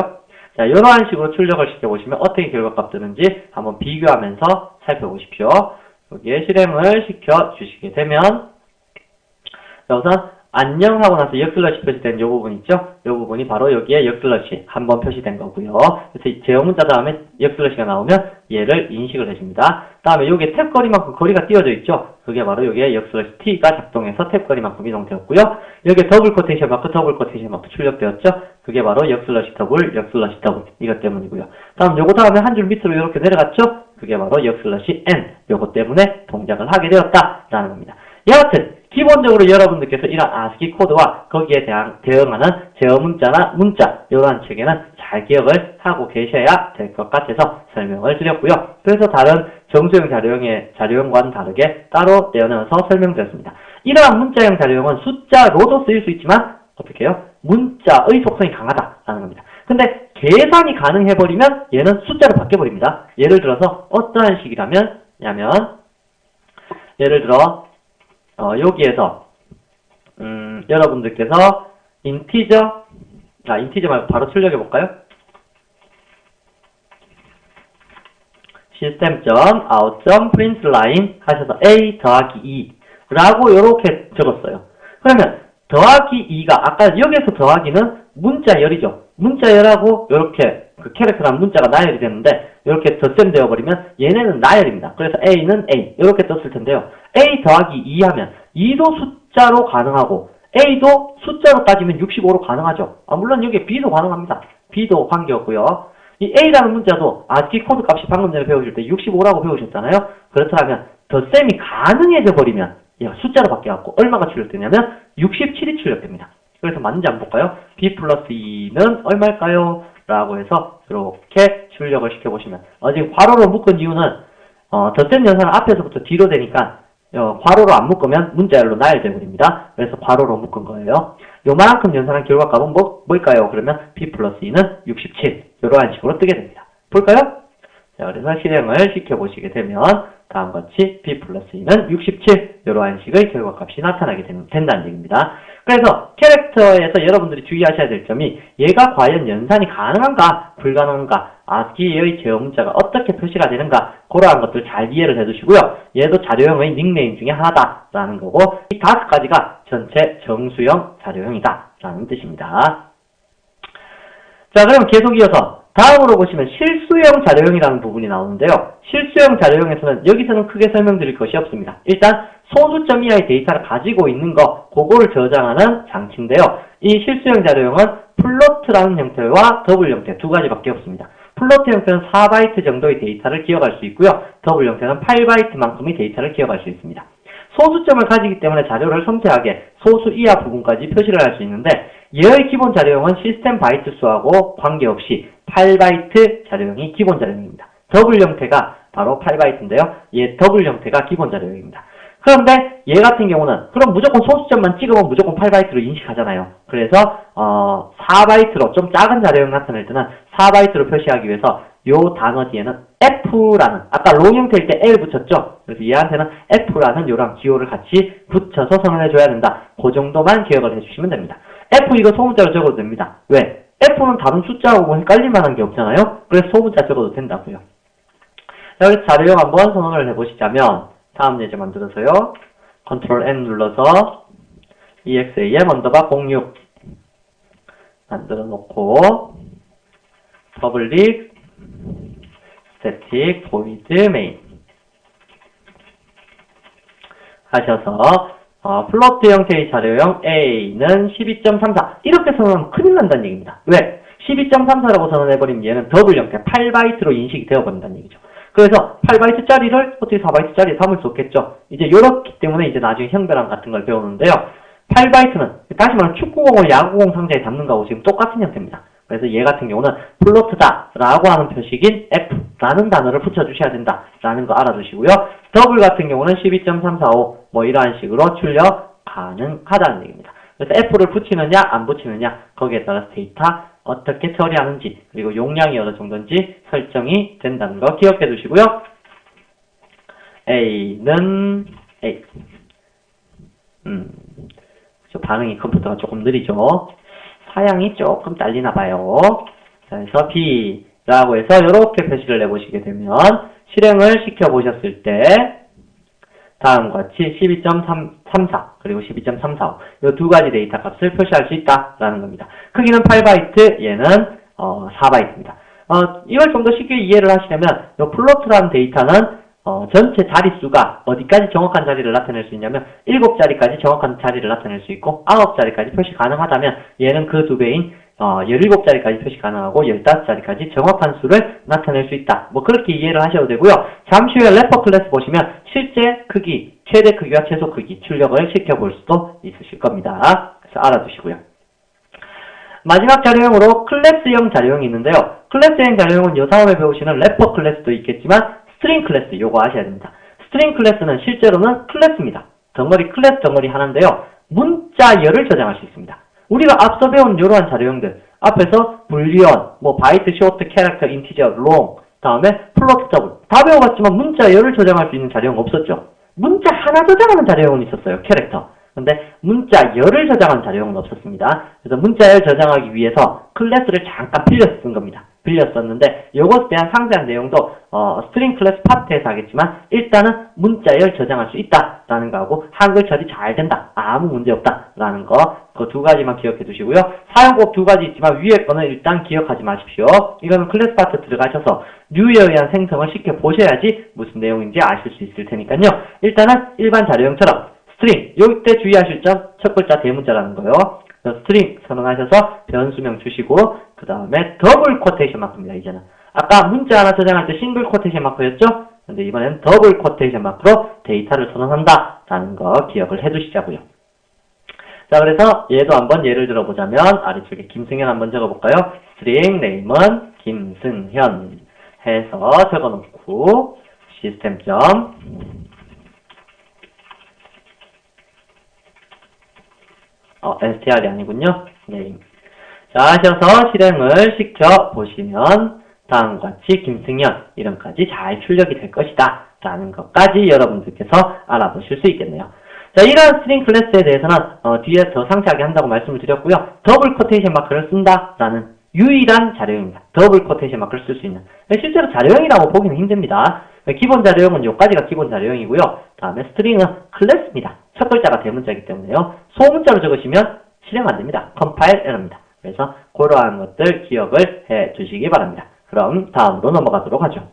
자, 이러한 식으로 출력을 시켜보시면 어떻게 결과값 뜨는지 한번 비교하면서 살펴보십시오. 여기에 실행을 시켜주시게 되면 자, 우선 안녕 하고 나서 역슬러시 표시된 이 부분 있죠? 이 부분이 바로 여기에 역슬러시 한번 표시된 거고요. 그래서 제어 문자 다음에 역슬러시가 나오면 얘를 인식을 해줍니다. 다음에 여기에 탭거리만큼 거리가 띄워져 있죠? 그게 바로 여기에 역슬러시 T가 작동해서 탭거리만큼 이동되었고요. 여기에 더블 코테이션 마크 출력되었죠? 그게 바로 역슬러시 더블 이것 때문이고요. 다음 요거 다음에 한 줄 밑으로 이렇게 내려갔죠? 그게 바로 역슬러시 N 요거 때문에 동작을 하게 되었다라는 겁니다. 여하튼 기본적으로 여러분들께서 이런 ASCII 코드와 거기에 대응하는 제어 문자나 문자 이러한 체계는 잘 기억을 하고 계셔야 될 것 같아서 설명을 드렸고요. 그래서 다른 정수형 자료형과는 다르게 따로 떼어내어서 설명드렸습니다. 이러한 문자형 자료형은 숫자로도 쓰일 수 있지만 어떻게 해요? 문자의 속성이 강하다라는 겁니다. 근데 계산이 가능해버리면 얘는 숫자로 바뀌어버립니다. 예를 들어서 어떠한 식이라면 예를 들어 여기에서 여러분들께서 인티저 말고 바로 출력해볼까요? system.out.println 하셔서 a 더하기 2 라고 이렇게 적었어요. 그러면 더하기 2가 아까 여기에서 더하기는 문자열이죠. 문자열하고 이렇게 그 캐릭터란 문자가 나열이 됐는데 이렇게 덧셈 되어버리면 얘네는 나열입니다. 그래서 A는 A 이렇게 떴을 텐데요. A 더하기 2 하면 2도 숫자로 가능하고 A도 숫자로 따지면 65로 가능하죠. 물론 여기에 B도 가능합니다. B도 관계없고요. 이 A라는 문자도 ASCII 코드 값이 방금 전에 배우실 때 65라고 배우셨잖아요. 그렇다면 덧셈이 가능해져 버리면 얘가 숫자로 바뀌어갖고 얼마가 출력되냐면 67이 출력됩니다. 그래서 맞는지 한번 볼까요? B 플러스 2는 얼마일까요? 라고 해서 이렇게 출력을 시켜보시면 지금 괄호로 묶은 이유는 덧셈 연산은 앞에서부터 뒤로 되니까 괄호로 안 묶으면 문자열로 나열돼 버립니다. 그래서 괄호로 묶은 거예요. 요만큼 연산한 결과값은 뭘까요? 그러면 B 플러스 2는 67 이러한 식으로 뜨게 됩니다. 볼까요? 자, 그래서 실행을 시켜보시게 되면 다음같이 B 플러스 2는 67 이러한 식의 결과값이 나타나게 된다는 얘기입니다. 그래서 캐릭터에서 여러분들이 주의하셔야 될 점이 얘가 과연 연산이 가능한가 불가능한가 ASCII의 제어 문자가 어떻게 표시가 되는가 그러한 것들 잘 이해를 해두시고요. 얘도 자료형의 닉네임 중에 하나다라는 거고 이 5가지가 전체 정수형 자료형이다 라는 뜻입니다. 자, 그럼 계속 이어서 다음으로 보시면 실수형 자료형이라는 부분이 나오는데요. 실수형 자료형에서는 여기서는 크게 설명드릴 것이 없습니다. 일단 소수점 이하의 데이터를 가지고 있는 거 그거를 저장하는 장치인데요. 이 실수형 자료형은 플로트라는 형태와 더블 형태 두 가지밖에 없습니다. 플로트 형태는 4바이트 정도의 데이터를 기억할 수 있고요. 더블 형태는 8바이트만큼의 데이터를 기억할 수 있습니다. 소수점을 가지기 때문에 자료를 섬세하게 소수 이하 부분까지 표시를 할 수 있는데 얘의 기본 자료형은 시스템 바이트 수하고 관계없이 8바이트 자료형이 기본 자료형입니다. 더블 형태가 바로 8바이트인데요. 얘 더블 형태가 기본 자료형입니다. 그런데 얘 같은 경우는 그럼 무조건 소수점만 찍으면 무조건 8바이트로 인식하잖아요. 그래서 4바이트로 좀 작은 자료형 나타낼 때는 4바이트로 표시하기 위해서 요 단어 뒤에는 F라는 아까 롱 형태일 때 L 붙였죠. 그래서 얘한테는 F라는 요랑 기호를 같이 붙여서 선언해 줘야 된다. 그 정도만 기억을 해주시면 됩니다. F 이거 소문자로 적어도 됩니다. 왜? F는 다른 숫자하고 헷갈릴 만한 게 없잖아요. 그래서 소문자 적어도 된다고요. 자, 여기서 자료형 한번 선언을 해보시자면 다음 예제 만들어서요. Ctrl N 눌러서 exam_06 만들어 놓고 public static void main 하셔서 플로트 형태의 자료형 A는 12.34 이렇게 선언하면 큰일 난다는 얘기입니다. 왜? 12.34라고 선언해버리면 얘는 더블 형태 8바이트로 인식이 되어버린다는 얘기죠. 그래서 8바이트짜리를 어떻게 4바이트짜리 담을 수 없겠죠. 이제 요렇기 때문에 이제 나중에 형별함 같은 걸 배우는데요. 8바이트는 다시 말하면 축구공을 야구공 상자에 담는 거하고 지금 똑같은 형태입니다. 그래서 얘 같은 경우는 플로트다 라고 하는 표식인 F라는 단어를 붙여주셔야 된다 라는 거 알아두시고요. 더블 같은 경우는 12.345 뭐 이러한 식으로 출력 가능하다는 얘기입니다. 그래서 F를 붙이느냐 안 붙이느냐 거기에 따라서 데이터 어떻게 처리하는지 그리고 용량이 어느 정도인지 설정이 된다는 거 기억해 두시고요. A는 A. 반응이 컴퓨터가 조금 느리죠. 사양이 조금 딸리나 봐요. 자, 그래서 B라고 해서 이렇게 표시를 내보시게 되면 실행을 시켜보셨을 때 다음과 같이 12.34 그리고 12.345 이 두 가지 데이터 값을 표시할 수 있다라는 겁니다. 크기는 8바이트, 얘는 4바이트입니다. 이걸 좀 더 쉽게 이해를 하시려면 이 플로트라는 데이터는 전체 자릿수가 어디까지 정확한 자리를 나타낼 수 있냐면 7자리까지 정확한 자리를 나타낼 수 있고 9자리까지 표시 가능하다면 얘는 그 두 배인 17자리까지 표시 가능하고 15자리까지 정확한 수를 나타낼 수 있다. 뭐 그렇게 이해를 하셔도 되고요. 잠시 후에 래퍼 클래스 보시면 실제 크기, 최대 크기와 최소 크기 출력을 시켜볼 수도 있으실 겁니다. 그래서 알아두시고요. 마지막 자료형으로 클래스형 자료형이 있는데요. 클래스형 자료형은 요 다음에 배우시는 래퍼 클래스도 있겠지만 스트링 클래스 요거 아셔야 됩니다. 스트링 클래스는 실제로는 클래스입니다. 덩어리 클래스 덩어리 하나인데요. 문자열을 저장할 수 있습니다. 우리가 앞서 배운 이러한 자료형들 앞에서 불리언, 뭐 바이트, 쇼트, 캐릭터, 인티저, 롱, 다음에 플로트, 더블 다 배워봤지만 문자열을 저장할 수 있는 자료형 없었죠. 문자 하나 저장하는 자료형은 있었어요. 캐릭터. 근데 문자열을 저장하는 자료형은 없었습니다. 그래서 문자열 저장하기 위해서 클래스를 잠깐 빌려 쓴 겁니다. 빌렸었는데 이것에 대한 상세한 내용도 스트링 클래스 파트에서 하겠지만 일단은 문자열 저장할 수 있다라는 거하고 한글 처리 잘 된다. 아무 문제 없다라는 거 그 두 가지만 기억해 두시고요. 사용법 두 가지 있지만 위에 거는 일단 기억하지 마십시오. 이거는 클래스 파트 들어가셔서 뉴에 의한 생성을 시켜 보셔야지 무슨 내용인지 아실 수 있을 테니까요. 일단은 일반 자료형처럼 스트링 요때 주의하실 점 첫 글자 대문자라는 거요. 스트링 선언하셔서 변수명 주시고 그 다음에 더블 쿼테이션 마크입니다. 이제는 아까 문자 하나 저장할 때 싱글 쿼테이션 마크였죠? 근데 이번엔 더블 쿼테이션 마크로 데이터를 선언한다 라는 거 기억을 해 두시자고요. 자, 그래서 얘도 한번 예를 들어보자면 아래쪽에 김승현 한번 적어볼까요? 스트링 네임은 김승현 해서 적어놓고 시스템 점 str이 아니군요. 네임. 자, 하셔서 실행을 시켜보시면 다음과 같이 김승현 이름까지 잘 출력이 될 것이다 라는 것까지 여러분들께서 알아보실 수 있겠네요. 자, 이러한 스트링 클래스에 대해서는 뒤에 더 상세하게 한다고 말씀을 드렸고요. 더블 쿼테이션 마크를 쓴다 라는 유일한 자료형입니다. 더블 쿼테이션 마크를 쓸 수 있는. 실제로 자료형이라고 보기는 힘듭니다. 기본 자료형은 요까지가 기본 자료형이고요. 다음에 스트링은 클래스입니다. 첫 글자가 대문자이기 때문에요. 소문자로 적으시면 실행 안 됩니다. 컴파일 에러입니다. 그래서 그러한 것들 기억을 해 주시기 바랍니다. 그럼 다음으로 넘어가도록 하죠.